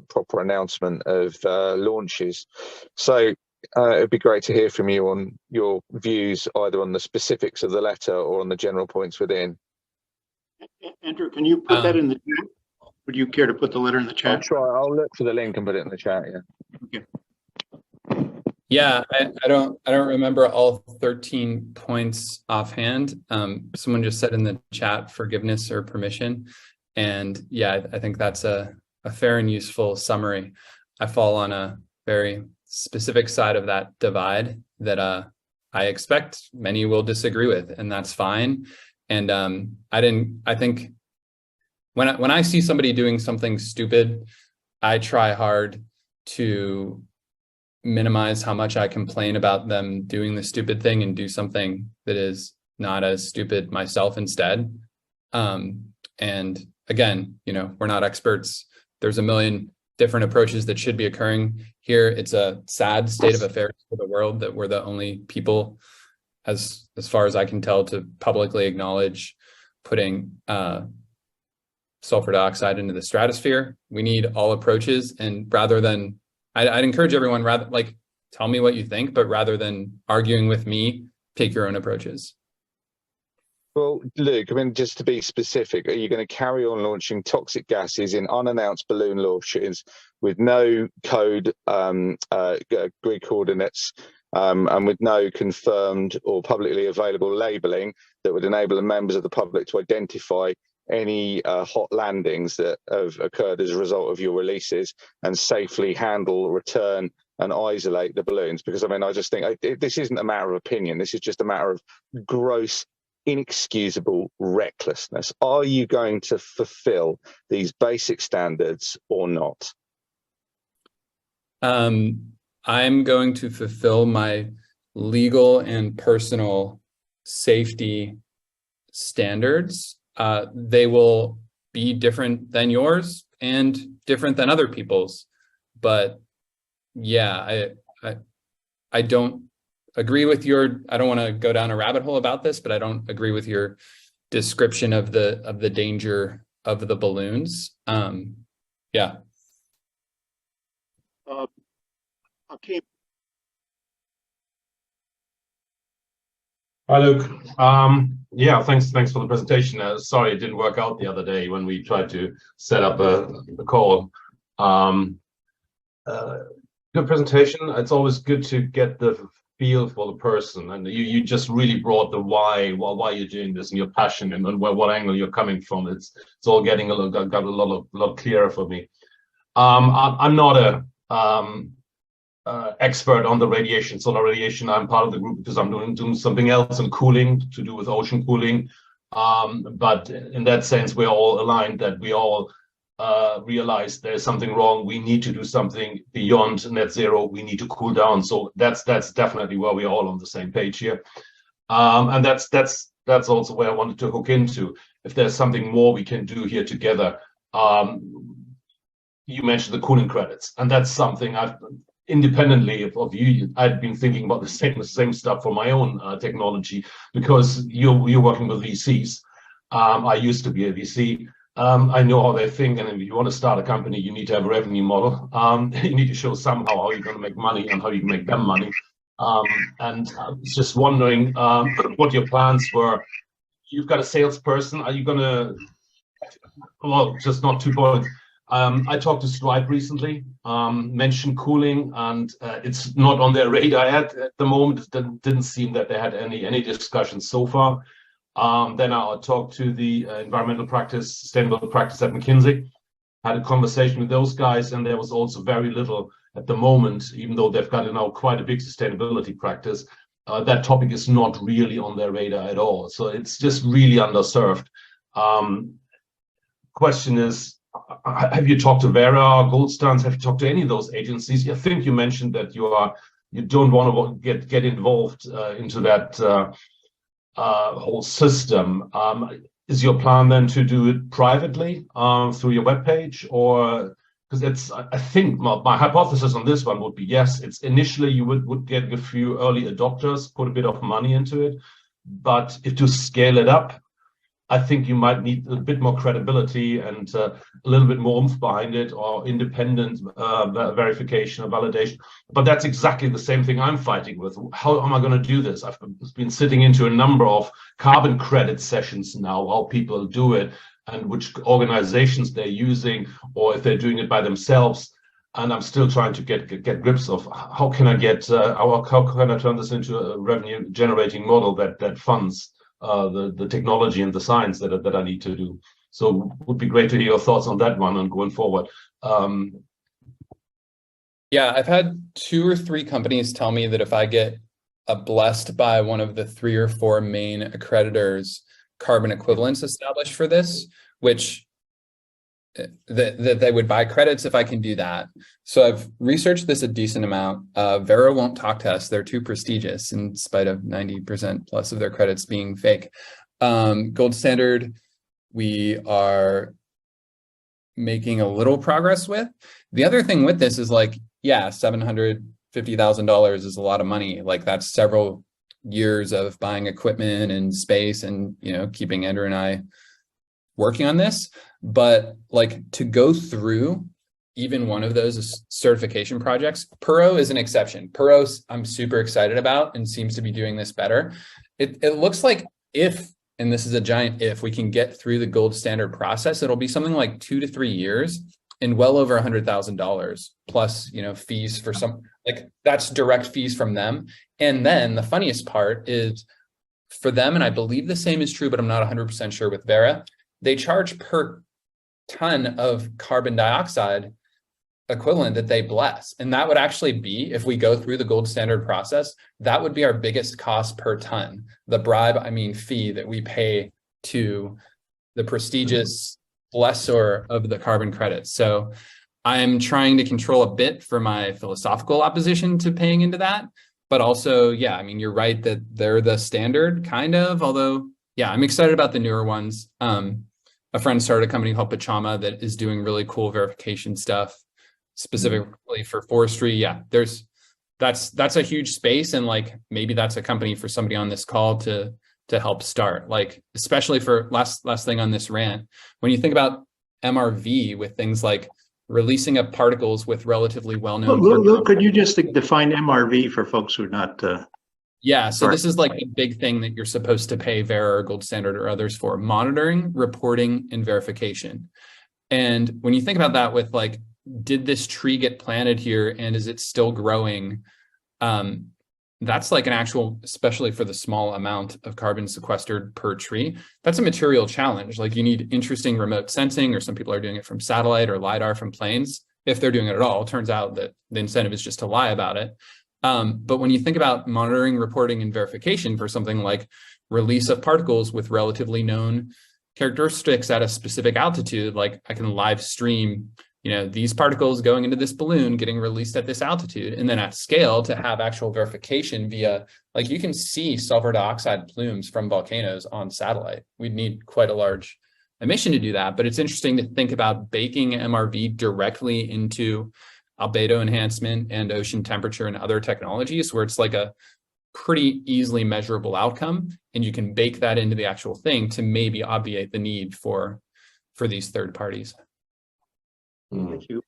H: proper announcement of launches. So it'd be great to hear from you on your views either on the specifics of the letter or on the general points within.
A: Andrew, can you put that in the chat? Would you care to put the letter in the chat?
H: I'll try. I'll look for the link and put it in the chat. Yeah.
A: Okay.
B: Yeah, I don't remember all 13 points offhand. Someone just said in the chat forgiveness or permission. And yeah, I think that's a fair and useful summary. I fall on a very specific side of that divide that I expect many will disagree with, and that's fine. And I think when I see somebody doing something stupid, I try hard to minimize how much I complain about them doing the stupid thing and do something that is not as stupid myself instead. And again, we're not experts. There's a million different approaches that should be occurring here. It's a sad state of affairs for the world that we're the only people, as far as I can tell, to publicly acknowledge putting sulfur dioxide into the stratosphere. We need all approaches, and rather than, I'd encourage everyone, rather, like, tell me what you think, but rather than arguing with me, take your own approaches.
H: Well, Luke, I mean, just to be specific, are you going to carry on launching toxic gases in unannounced balloon launches with no code grid coordinates and with no confirmed or publicly available labeling that would enable the members of the public to identify any hot landings that have occurred as a result of your releases and safely handle, return and isolate the balloons? Because I mean, I just think this isn't a matter of opinion. This is just a matter of gross, inexcusable recklessness. Are you going to fulfill these basic standards or not?
B: I'm going to fulfill my legal and personal safety standards. They will be different than yours and different than other people's. But yeah, I don't agree with your, I don't want to go down a rabbit hole about this, but I don't agree with your description of the danger of the balloons. Yeah.
A: Okay.
I: Hi, Luke. Yeah, thanks for the presentation. Sorry it didn't work out the other day when we tried to set up a call. Good presentation. It's always good to get the feel for the person, and you just really brought the why you're doing this and your passion and what angle you're coming from. It's all getting got a lot clearer for me. I'm not a expert on the radiation, solar radiation. I'm part of the group because I'm doing something else on cooling to do with ocean cooling. But in that sense, we're all aligned that we all realize there's something wrong. We need to do something beyond net zero. We need to cool down. So that's definitely where we're all on the same page here. And that's also where I wanted to hook into. If there's something more we can do here together. You mentioned the cooling credits, and that's something I've independently of you, I'd been thinking about the same stuff for my own technology, because you're working with VCs. I used to be a VC. I know how they think, and if you want to start a company, you need to have a revenue model. You need to show somehow how you're going to make money and how you can make them money. And I was just wondering what your plans were. You've got a salesperson. Are you going to? Well, just not 2 points. I talked to Stripe recently, mentioned cooling, and it's not on their radar at the moment. It didn't seem that they had any discussions so far. Then I talked to the environmental practice, sustainable practice at McKinsey, had a conversation with those guys, and there was also very little at the moment, even though they've got now quite a big sustainability practice. That topic is not really on their radar at all. So it's just really underserved. Question is, have you talked to Vera, Gold Standard? Have you talked to any of those agencies? I think you mentioned that you don't want to get involved into that whole system. Is your plan then to do it privately through your webpage, or because I think my hypothesis on this one would be, yes, it's initially you would get a few early adopters, put a bit of money into it, but if to scale it up, I think you might need a bit more credibility and a little bit more oomph behind it, or independent verification or validation. But that's exactly the same thing I'm fighting with. How am I going to do this? I've been sitting into a number of carbon credit sessions now, how people do it and which organizations they're using, or if they're doing it by themselves. And I'm still trying to get grips of how can I get how can I turn this into a revenue generating model that funds the technology and the science that I need to do. So it would be great to hear your thoughts on that one and going forward.
B: Yeah, I've had 2 or 3 companies tell me that if I get blessed by one of the 3 or 4 main accreditors, carbon equivalents established for this, which that they would buy credits if I can do that. So I've researched this a decent amount. Verra won't talk to us. They're too prestigious in spite of 90% plus of their credits being fake. Gold Standard, we are making a little progress with. The other thing with this is like, yeah, $750,000 is a lot of money. Like that's several years of buying equipment and space and, you know, keeping Andrew and I working on this. But like to go through even one of those certification projects, Puro is an exception. Puro I'm super excited about and seems to be doing this better. It looks like if, and this is a giant if, we can get through the gold standard process, it'll be something like 2 to 3 years and well over $100,000 plus, you know, fees for some, like that's direct fees from them. And then the funniest part is for them, and I believe the same is true, but I'm not 100% sure with Verra, they charge per ton of carbon dioxide equivalent that they bless. And that would actually be, if we go through the gold standard process, that would be our biggest cost per ton. The bribe, I mean fee that we pay to the prestigious blessor of the carbon credits. So I'm trying to control a bit for my philosophical opposition to paying into that. But also, yeah, I mean, you're right that they're the standard kind of, although, yeah, I'm excited about the newer ones. A friend started a company called Pachama that is doing really cool verification stuff specifically for forestry. Yeah, that's a huge space. And like, maybe that's a company for somebody on this call to help start, like, especially for last thing on this rant, when you think about MRV with things like releasing of particles with relatively well-known.
A: Luke, could you just define MRV for folks who are not?
B: Yeah, so this is like a big thing that you're supposed to pay Verra or Gold Standard or others for: monitoring, reporting, and verification. And when you think about that with like, did this tree get planted here and is it still growing? That's like an actual, especially for the small amount of carbon sequestered per tree, that's a material challenge. Like you need interesting remote sensing, or some people are doing it from satellite or LiDAR from planes. If they're doing it at all, it turns out that the incentive is just to lie about it. But when you think about monitoring, reporting, and verification for something like release of particles with relatively known characteristics at a specific altitude, like I can live stream, you know, these particles going into this balloon getting released at this altitude, and then at scale to have actual verification via, like you can see sulfur dioxide plumes from volcanoes on satellite. We'd need quite a large emission to do that, but it's interesting to think about baking MRV directly into albedo enhancement and ocean temperature and other technologies where it's like a pretty easily measurable outcome, and you can bake that into the actual thing to maybe obviate the need for these third parties.
A: Thank you.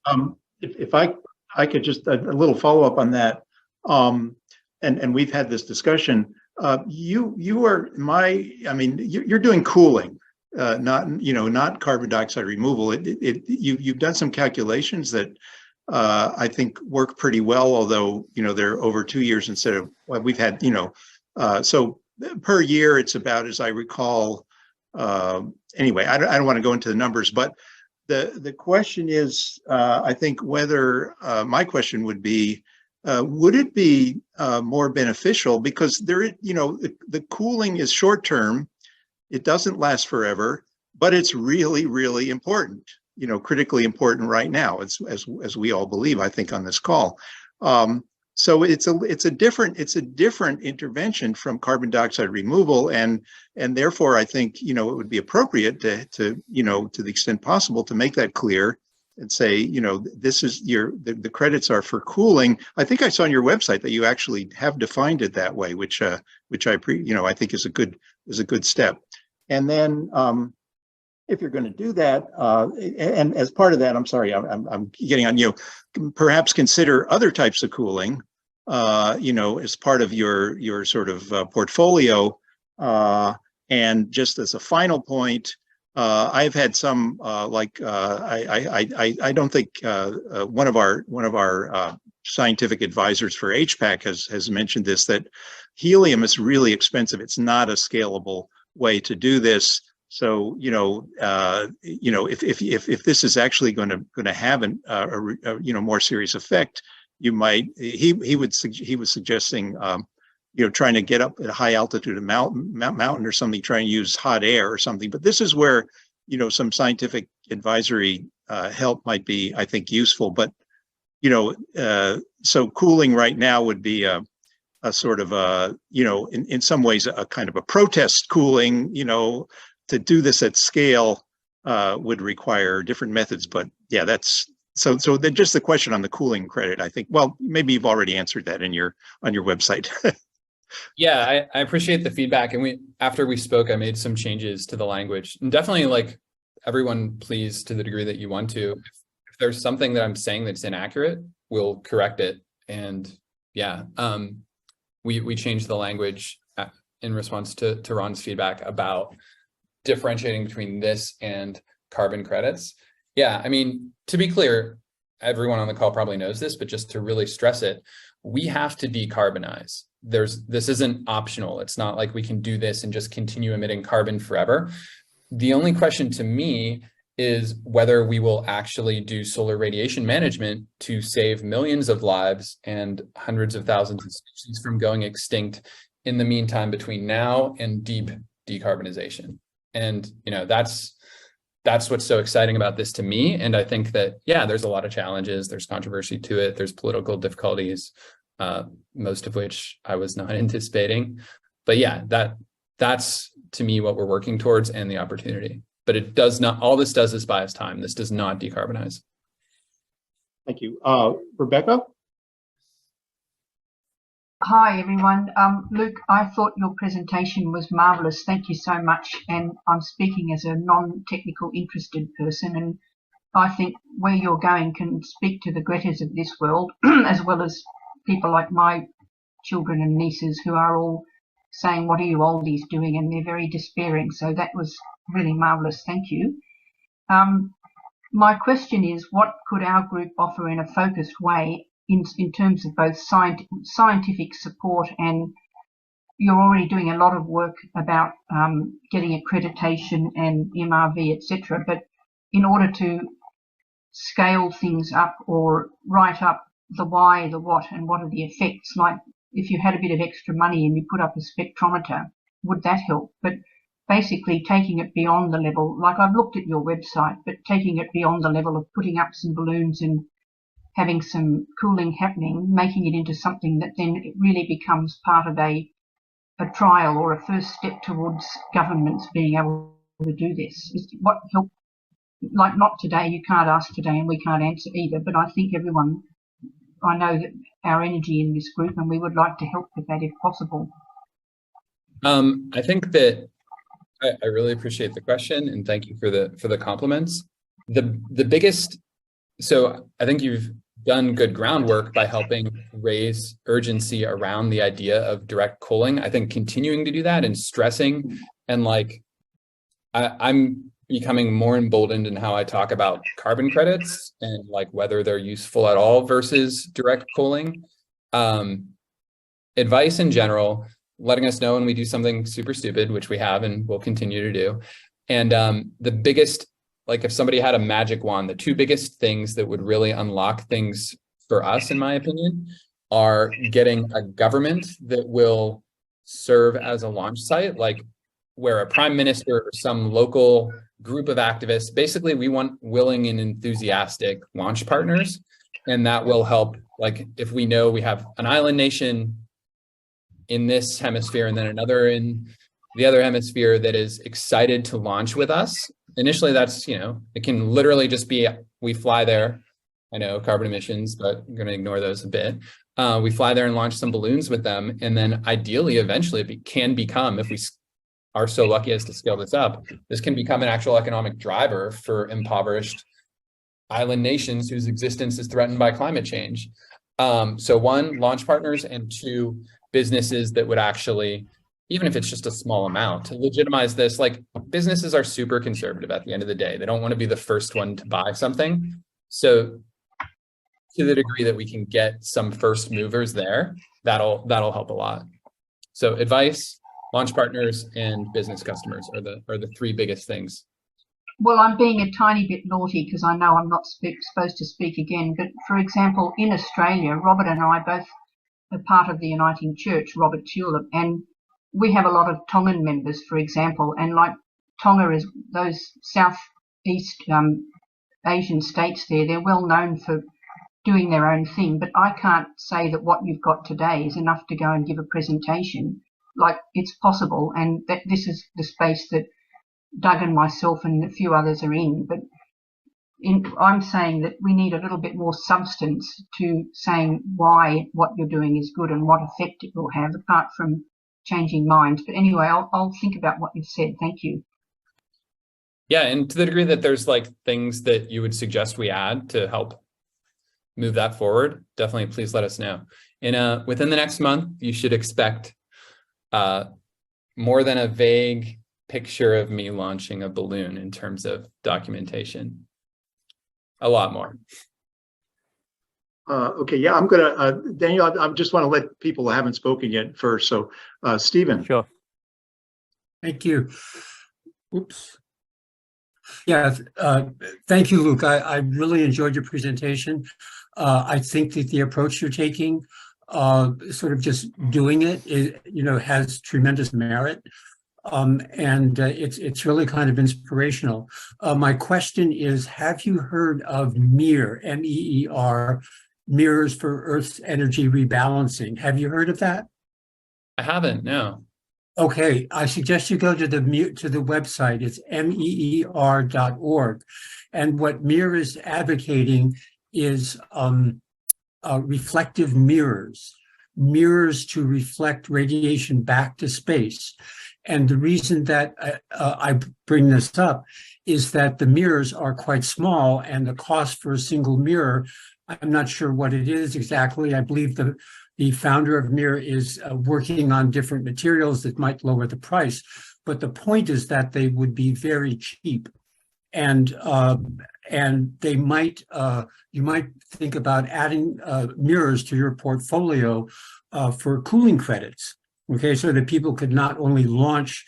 A: If I could just a little follow up on that, and we've had this discussion. You are you're doing cooling, not carbon dioxide removal. You've done some calculations that I think work pretty well, although they're over 2 years instead of what we've had. So per year it's about, as I recall. Anyway, I don't want to go into the numbers, but the question is, I think whether my question would be, would it be more beneficial, because the cooling is short term, it doesn't last forever, but it's really, really important. Critically important right now, as we all believe, I think, on this call. So it's a different intervention from carbon dioxide removal, and therefore I think it would be appropriate to the extent possible to make that clear, and say, you know, this is the credits are for cooling. I think I saw on your website that you actually have defined it that way, which I think is a good step. And then if you're going to do that, and as part of that, I'm sorry, I'm getting on you. Perhaps consider other types of cooling, as part of your sort of portfolio. And just as a final point, I've had some I don't think one of our scientific advisors for HPAC has mentioned this, that helium is really expensive. It's not a scalable way to do this. So if this is actually going to have a more serious effect, you might he was suggesting trying to get up at a high altitude, a mountain or something, trying to use hot air or something. But this is where, some scientific advisory help might be, I think, useful. But, so cooling right now would be a sort of in some ways, a kind of a protest cooling. To do this at scale would require different methods. But yeah, that's so then just the question on the cooling credit, I think, well, maybe you've already answered that on your website.
B: Yeah, I appreciate the feedback. And after we spoke, I made some changes to the language. And definitely, like, everyone, please, to the degree that you want to, if there's something that I'm saying that's inaccurate, we'll correct it. And yeah, we changed the language in response to Ron's feedback about differentiating between this and carbon credits. Yeah, I mean, to be clear, everyone on the call probably knows this, but just to really stress it, we have to decarbonize. This isn't optional. It's not like we can do this and just continue emitting carbon forever. The only question to me is whether we will actually do solar radiation management to save millions of lives and hundreds of thousands of species from going extinct in the meantime between now and deep decarbonization. And that's what's so exciting about this to me. And I think that, yeah, there's a lot of challenges. There's controversy to it. There's political difficulties, most of which I was not anticipating. But yeah, that's to me what we're working towards and the opportunity. But it does not, all this does is buy us time. This does not decarbonize.
A: Thank you. Rebecca?
J: Hi, everyone. Luke, I thought your presentation was marvelous. Thank you so much. And I'm speaking as a non-technical interested person. And I think where you're going can speak to the Gretas of this world, as well as people like my children and nieces who are all saying, what are you oldies doing? And they're very despairing. So that was really marvelous. Thank you. My question is, what could our group offer in a focused way in terms of both scientific support, and you're already doing a lot of work about getting accreditation and MRV, etc. But in order to scale things up or write up the why, the what, and what are the effects, like if you had a bit of extra money and you put up a spectrometer, would that help? But basically taking it beyond the level, like I've looked at your website, but taking it beyond the level of putting up some balloons and having some cooling happening, making it into something that then it really becomes part of a trial or a first step towards governments being able to do this. What help? Like, not today, you can't ask today and we can't answer either, but I think everyone, I know that our energy in this group, and we would like to help with that if possible.
B: I think that I really appreciate the question, and thank you for the compliments. The biggest, so I think you've done good groundwork by helping raise urgency around the idea of direct cooling. I think continuing to do that and stressing, and like I'm becoming more emboldened in how I talk about carbon credits and like whether they're useful at all versus direct cooling. Advice in general, letting us know when we do something super stupid, which we have and will continue to do. And the biggest, like if somebody had a magic wand, the two biggest things that would really unlock things for us, in my opinion, are getting a government that will serve as a launch site, like where a prime minister or some local group of activists, basically we want willing and enthusiastic launch partners. And that will help, like if we know we have an island nation in this hemisphere and then another in the other hemisphere that is excited to launch with us, initially that's, it can literally just be, we fly there. I know carbon emissions, but I'm going to ignore those a bit. We fly there and launch some balloons with them. And then ideally, eventually it can become, if we are so lucky as to scale this up, this can become an actual economic driver for impoverished island nations whose existence is threatened by climate change. So one, launch partners, and two, businesses that would actually, even if it's just a small amount, to legitimize this. Like, businesses are super conservative at the end of the day. They don't want to be the first one to buy something. So to the degree that we can get some first movers there, that'll help a lot. So advice, launch partners, and business customers are the three biggest things.
J: Well, I'm being a tiny bit naughty because I know I'm not supposed to speak again. But for example, in Australia, Robert and I both are part of the Uniting Church, Robert Tulip, and we have a lot of Tongan members, for example, and like Tonga is those Southeast Asian states there, they're well known for doing their own thing, but I can't say that what you've got today is enough to go and give a presentation. Like, it's possible, and that this is the space that Doug and myself and a few others are in, but I'm saying that we need a little bit more substance to saying why what you're doing is good and what effect it will have, apart from changing minds. But anyway, I'll think about what you've said. Thank you.
B: Yeah, and to the degree that there's like things that you would suggest we add to help move that forward, definitely please let us know. Within the next month, you should expect more than a vague picture of me launching a balloon in terms of documentation. A lot more.
A: Okay, yeah, I'm gonna, Daniel, I just want to let people who haven't spoken yet first. So, Stephen.
E: Sure.
K: Thank you. Oops. Yeah, thank you, Luke. I really enjoyed your presentation. I think that the approach you're taking, sort of just doing it, has tremendous merit. And it's really kind of inspirational. My question is, have you heard of MEER, M-E-E-R, Mirrors for Earth's Energy Rebalancing? Have you heard of that?
B: I haven't, no.
K: Okay, I suggest you go to the website. It's MEER.org. And what MEER is advocating is reflective mirrors to reflect radiation back to space. And the reason that I bring this up is that the mirrors are quite small, and the cost for a single mirror, I'm not sure what it is exactly. I believe the founder of MEER is working on different materials that might lower the price. But the point is that they would be very cheap. And they might, you might think about adding mirrors to your portfolio for cooling credits. Okay, so that people could not only launch,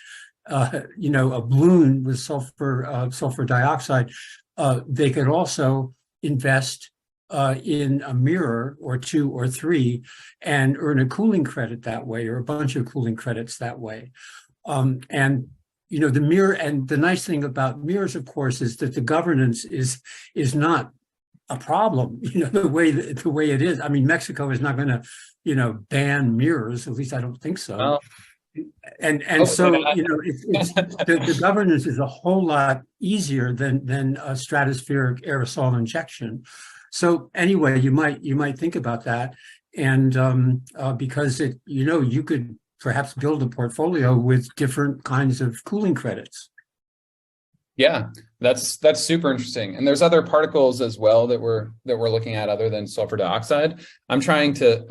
K: a balloon with sulfur dioxide, they could also invest in a mirror or two or three and earn a cooling credit that way, or a bunch of cooling credits that way. The MEER, and the nice thing about mirrors, of course, is that the governance is not a problem. The way it is. I mean, Mexico is not going to ban mirrors. At least I don't think so.
B: Well,
K: so the governance is a whole lot easier than a stratospheric aerosol injection. So anyway, you might think about that, and because you could perhaps build a portfolio with different kinds of cooling credits.
B: Yeah, that's super interesting. And there's other particles as well that we're looking at other than sulfur dioxide. I'm trying to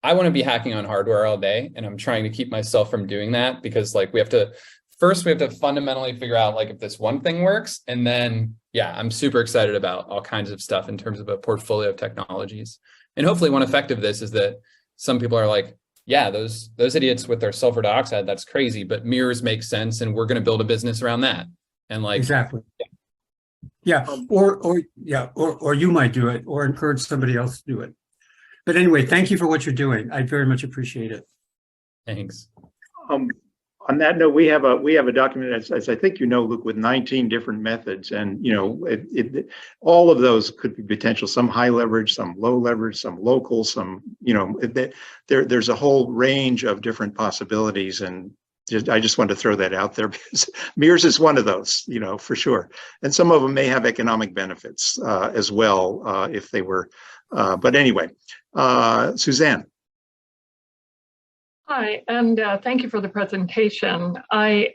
B: I want to be hacking on hardware all day, and I'm trying to keep myself from doing that, because we have to fundamentally figure out if this one thing works. And then, yeah, I'm super excited about all kinds of stuff in terms of a portfolio of technologies. And hopefully one effect of this is that some people are like, yeah, those idiots with their sulfur dioxide, that's crazy, but mirrors make sense, and we're going to build a business around that. And
K: exactly. Yeah. Or you might do it, or encourage somebody else to do it. But anyway, thank you for what you're doing. I very much appreciate it.
B: Thanks.
A: On that note, we have a document, as I think Luke, with 19 different methods, and all of those could be potential. Some high leverage, some low leverage, some local, some there's a whole range of different possibilities, and I just wanted to throw that out there because mirrors is one of those, for sure. And some of them may have economic benefits as well if they were. But anyway, Suzanne.
L: Hi, and thank you for the presentation. I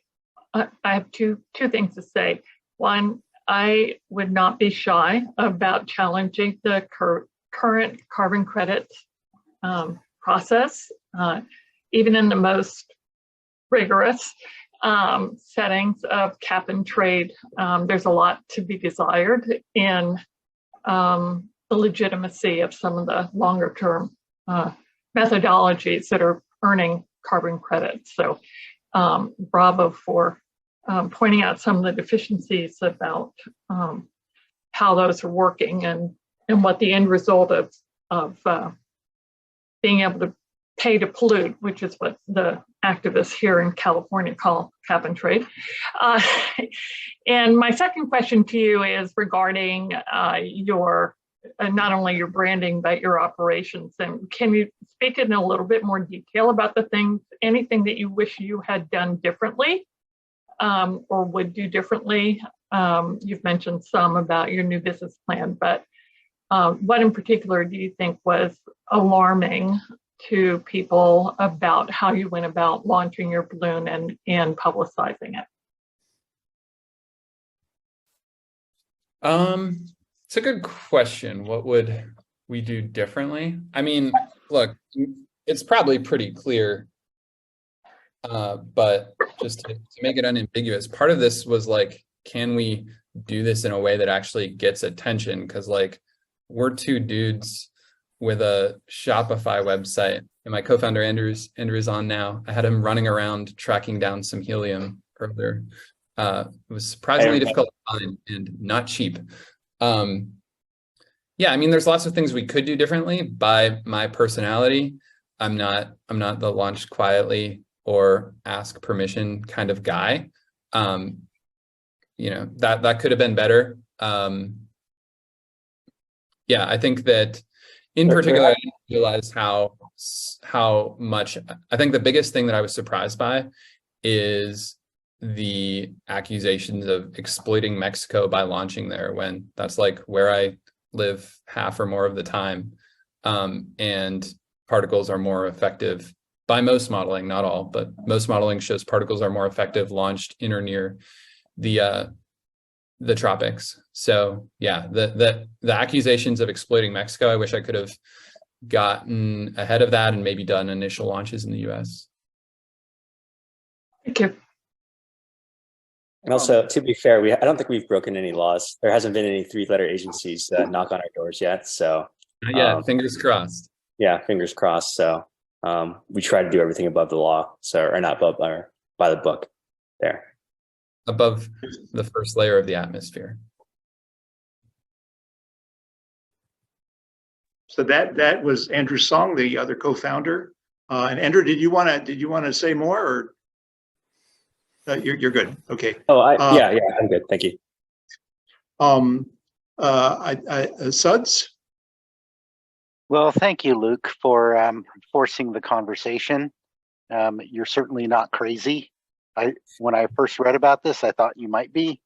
L: have two things to say. One, I would not be shy about challenging the current carbon credit process, even in the most rigorous settings of cap and trade. There's a lot to be desired in the legitimacy of some of the longer term methodologies that are earning carbon credits. So bravo for pointing out some of the deficiencies about how those are working and what the end result of being able to pay to pollute, which is what the activists here in California call cap and trade. And my second question to you is regarding your not only your branding, but your operations. And can you speak in a little bit more detail about anything that you wish you had done differently or would do differently? You've mentioned some about your new business plan, but what in particular do you think was alarming to people about how you went about launching your balloon and publicizing it?
B: It's a good question. What would we do differently? I mean, look, it's probably pretty clear, but just to make it unambiguous, part of this was like, can we do this in a way that actually gets attention? Because like, we're two dudes with a Shopify website, and my co-founder Andrew's on now. I had him running around tracking down some helium earlier. It was surprisingly difficult to find and not cheap. Yeah, I mean, there's lots of things we could do differently. By my personality, I'm not the launch quietly or ask permission kind of guy. That could have been better. Yeah, I think that in particular, I didn't realize how much. I think the biggest thing that I was surprised by is the accusations of exploiting Mexico by launching there, when that's like where I live half or more of the time. And particles are more effective by most modeling, not all, but most modeling shows particles are more effective launched in or near the tropics. So yeah, the accusations of exploiting Mexico, I wish I could have gotten ahead of that and maybe done initial launches in the US.
L: Thank you.
M: And also, to be fair, I don't think we've broken any laws. There hasn't been any three-letter agencies knock on our doors yet. So
B: yeah, fingers crossed.
M: Yeah, fingers crossed. So we try to do everything above the law, or not above, or by the book there.
B: Above the first layer of the atmosphere.
A: So that was Andrew Song, the other co-founder. And Andrew, did you want to say more, or you're good? Okay.
M: Oh, yeah, I'm good. Thank you.
A: Suds.
N: Well, thank you, Luke, for forcing the conversation. You're certainly not crazy. When I first read about this, I thought you might be,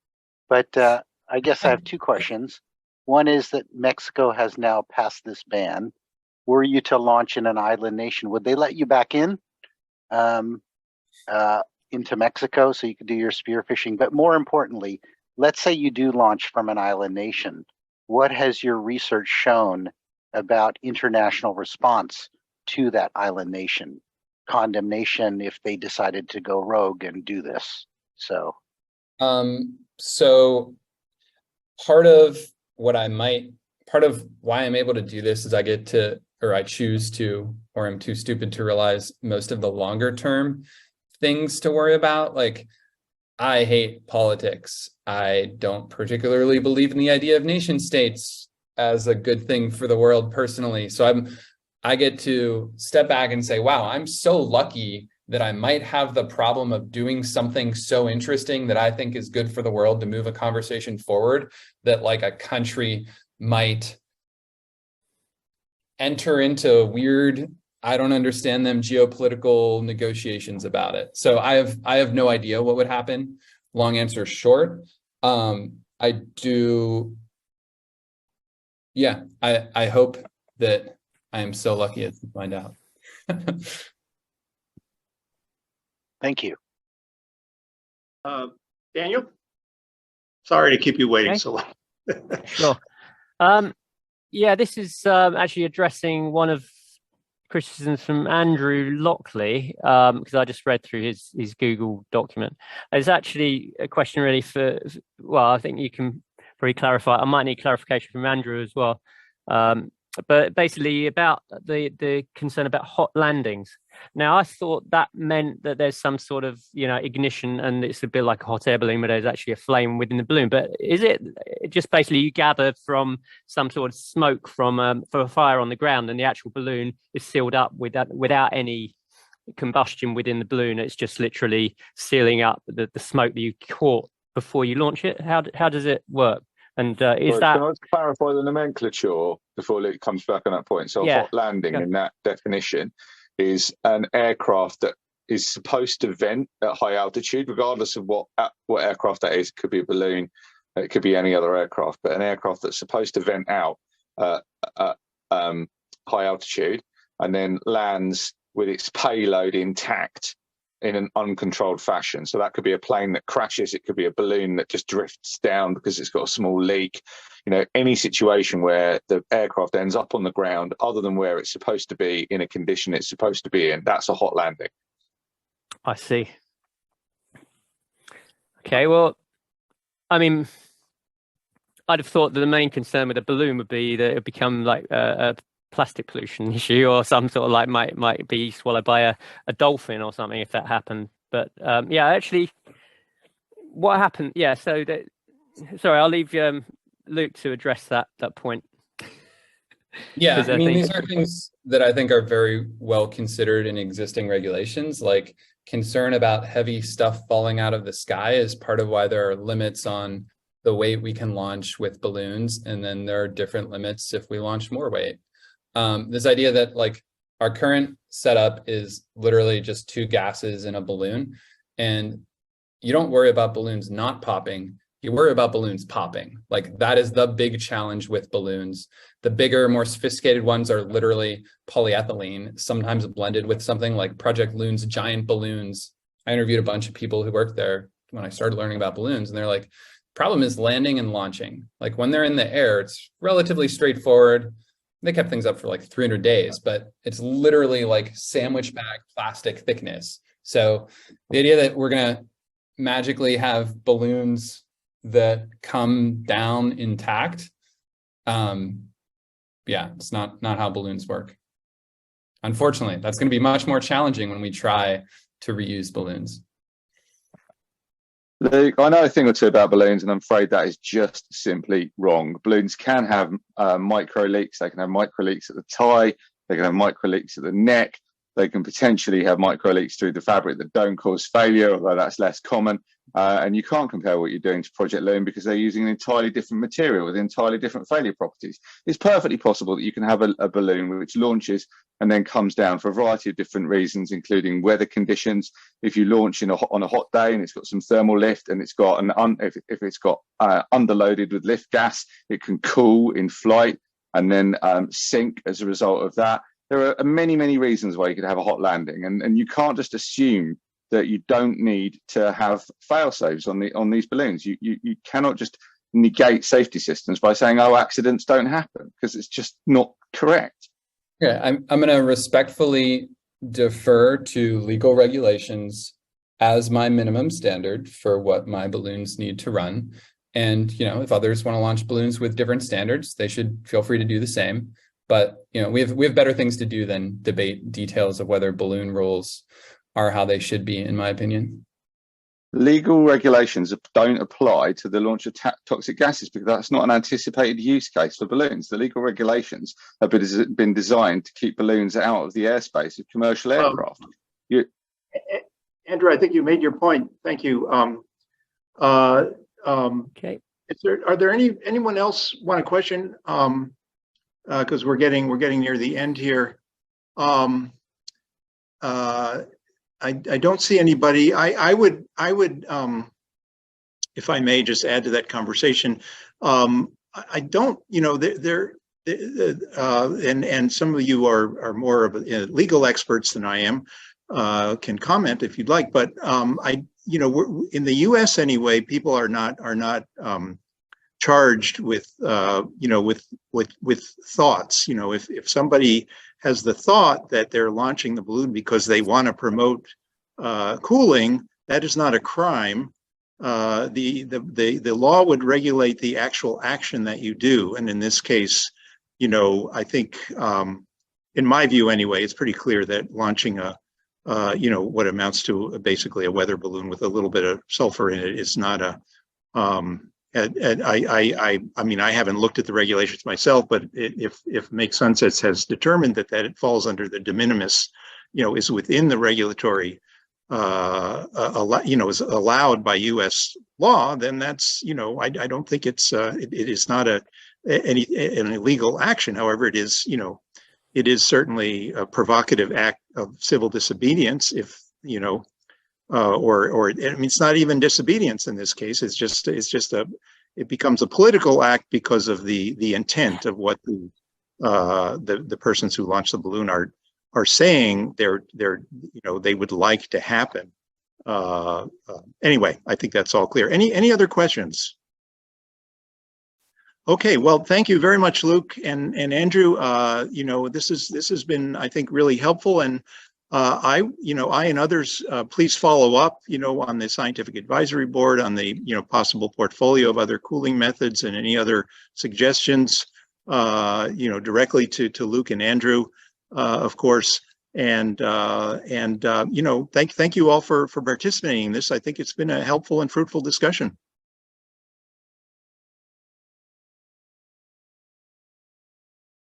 N: but I guess I have two questions. One is that Mexico has now passed this ban. Were you to launch in an island nation, would they let you back in into Mexico so you could do your spearfishing? But more importantly, let's say you do launch from an island nation. What has your research shown about international response to that island nation? Condemnation if they decided to go rogue and do this. So
B: part of why I'm able to do this is I choose to, or I'm too stupid to realize most of the longer term things to worry about. Like, I hate politics. I don't particularly believe in the idea of nation states as a good thing for the world personally. So I get to step back and say, wow, I'm so lucky that I might have the problem of doing something so interesting that I think is good for the world to move a conversation forward, that like a country might enter into weird I don't understand them geopolitical negotiations about it. So I have no idea what would happen. Long answer short. I do. Yeah, I hope that I am so lucky as to find out.
N: Thank you.
A: Daniel? Sorry to keep you waiting
E: Okay.
A: so long.
E: Sure. Yeah, this is actually addressing one of criticisms from Andrew Lockley, because I just read through his Google document. It's actually a question really well, I think you can probably clarify. I might need clarification from Andrew as well. But basically about the concern about hot landings. Now, I thought that meant that there's some sort of, ignition and it's a bit like a hot air balloon, but there's actually a flame within the balloon. But is it just basically you gather from some sort of smoke from a fire on the ground, and the actual balloon is sealed up without any combustion within the balloon? It's just literally sealing up the smoke that you caught before you launch it. How does it work? And is that?
H: Can I just clarify the nomenclature before Luke comes back on that point? So,
E: Yeah.
H: hot landing in that definition is an aircraft that is supposed to vent at high altitude, regardless of what aircraft that is. It could be a balloon, it could be any other aircraft, but an aircraft that's supposed to vent out at high altitude and then lands with its payload intact in an uncontrolled fashion. So that could be a plane that crashes, it could be a balloon that just drifts down because it's got a small leak. Any situation where the aircraft ends up on the ground other than where it's supposed to be in a condition it's supposed to be in, that's a hot landing.
E: I see. Okay, well, I mean, I'd have thought that the main concern with a balloon would be that it would become like a plastic pollution issue, or some sort of might be swallowed by a dolphin or something if that happened. But yeah, actually, what happened? Yeah, so sorry, I'll leave Luke to address that point.
B: Yeah, I mean, these are things that I think are very well considered in existing regulations. Like, concern about heavy stuff falling out of the sky is part of why there are limits on the weight we can launch with balloons, and then there are different limits if we launch more weight. This idea that like our current setup is literally just two gases in a balloon, and you don't worry about balloons not popping, you worry about balloons popping. Like, that is the big challenge with balloons. The bigger, more sophisticated ones are literally polyethylene, sometimes blended with something like Project Loon's giant balloons. I interviewed a bunch of people who worked there when I started learning about balloons, and they're like, problem is landing and launching. Like, when they're in the air, it's relatively straightforward. They kept things up for like 300 days, but it's literally like sandwich bag plastic thickness. So the idea that we're going to magically have balloons that come down intact, yeah, it's not how balloons work. Unfortunately, that's going to be much more challenging when we try to reuse balloons.
H: Luke, I know a thing or two about balloons, and I'm afraid that is just simply wrong. Balloons can have micro leaks. They can have micro leaks at the tie. They can have micro leaks at the neck. They can potentially have micro leaks through the fabric that don't cause failure, although that's less common. And you can't compare what you're doing to Project Loon because they're using an entirely different material with entirely different failure properties. It's perfectly possible that you can have a balloon which launches and then comes down for a variety of different reasons, including weather conditions. If you launch on a hot day and it's got some thermal lift and it's got if it's got underloaded with lift gas, it can cool in flight and then sink as a result of that. There are many, many reasons why you could have a hot landing, and you can't just assume that you don't need to have fail-safes on these balloons. You cannot just negate safety systems by saying, oh, accidents don't happen, because it's just not correct.
B: Yeah, I'm going to respectfully defer to legal regulations as my minimum standard for what my balloons need to run. And, if others want to launch balloons with different standards, they should feel free to do the same. But, we have better things to do than debate details of whether balloon rules are how they should be, in my opinion.
H: Legal regulations don't apply to the launch of toxic gases because that's not an anticipated use case for balloons. The legal regulations have been designed to keep balloons out of the airspace of commercial aircraft.
A: Andrew, I think you made your point. Thank you.
E: Okay.
A: Are there anyone else want a question? Because we're getting near the end here. I don't see anybody. I would, if I may just add to that conversation, I don't, you know, and some of you are more of legal experts than I am, can comment if you'd like, but you know, in the U.S. anyway, people are not charged with, you know, with thoughts. You know, if somebody has the thought that they're launching the balloon because they want to promote cooling, that is not a crime. The law would regulate the actual action that you do, and in this case, you know, I think, in my view anyway, it's pretty clear that launching a you know, what amounts to basically a weather balloon with a little bit of sulfur in it is not a I mean, I haven't looked at the regulations myself, but if Make Sunsets has determined that it falls under the de minimis, you know, is within the regulatory, you know, is allowed by U.S. law, then that's, you know, I don't think it's it is not an illegal action. However, it is, you know, it is certainly a provocative act of civil disobedience if, you know, or I mean, it's not even disobedience in this case. It's just it becomes a political act because of the intent of what the persons who launched the balloon are saying they're you know, they would like to happen. Anyway, I think that's all clear. Any other questions? Okay, well, thank you very much, Luke and Andrew. You know, this has been, I think, really helpful, and I and others, please follow up, you know, on the scientific advisory board, on the, you know, possible portfolio of other cooling methods, and any other suggestions, you know, directly to Luke and Andrew, of course. And you know, thank you all for participating in this. I think it's been a helpful and fruitful discussion.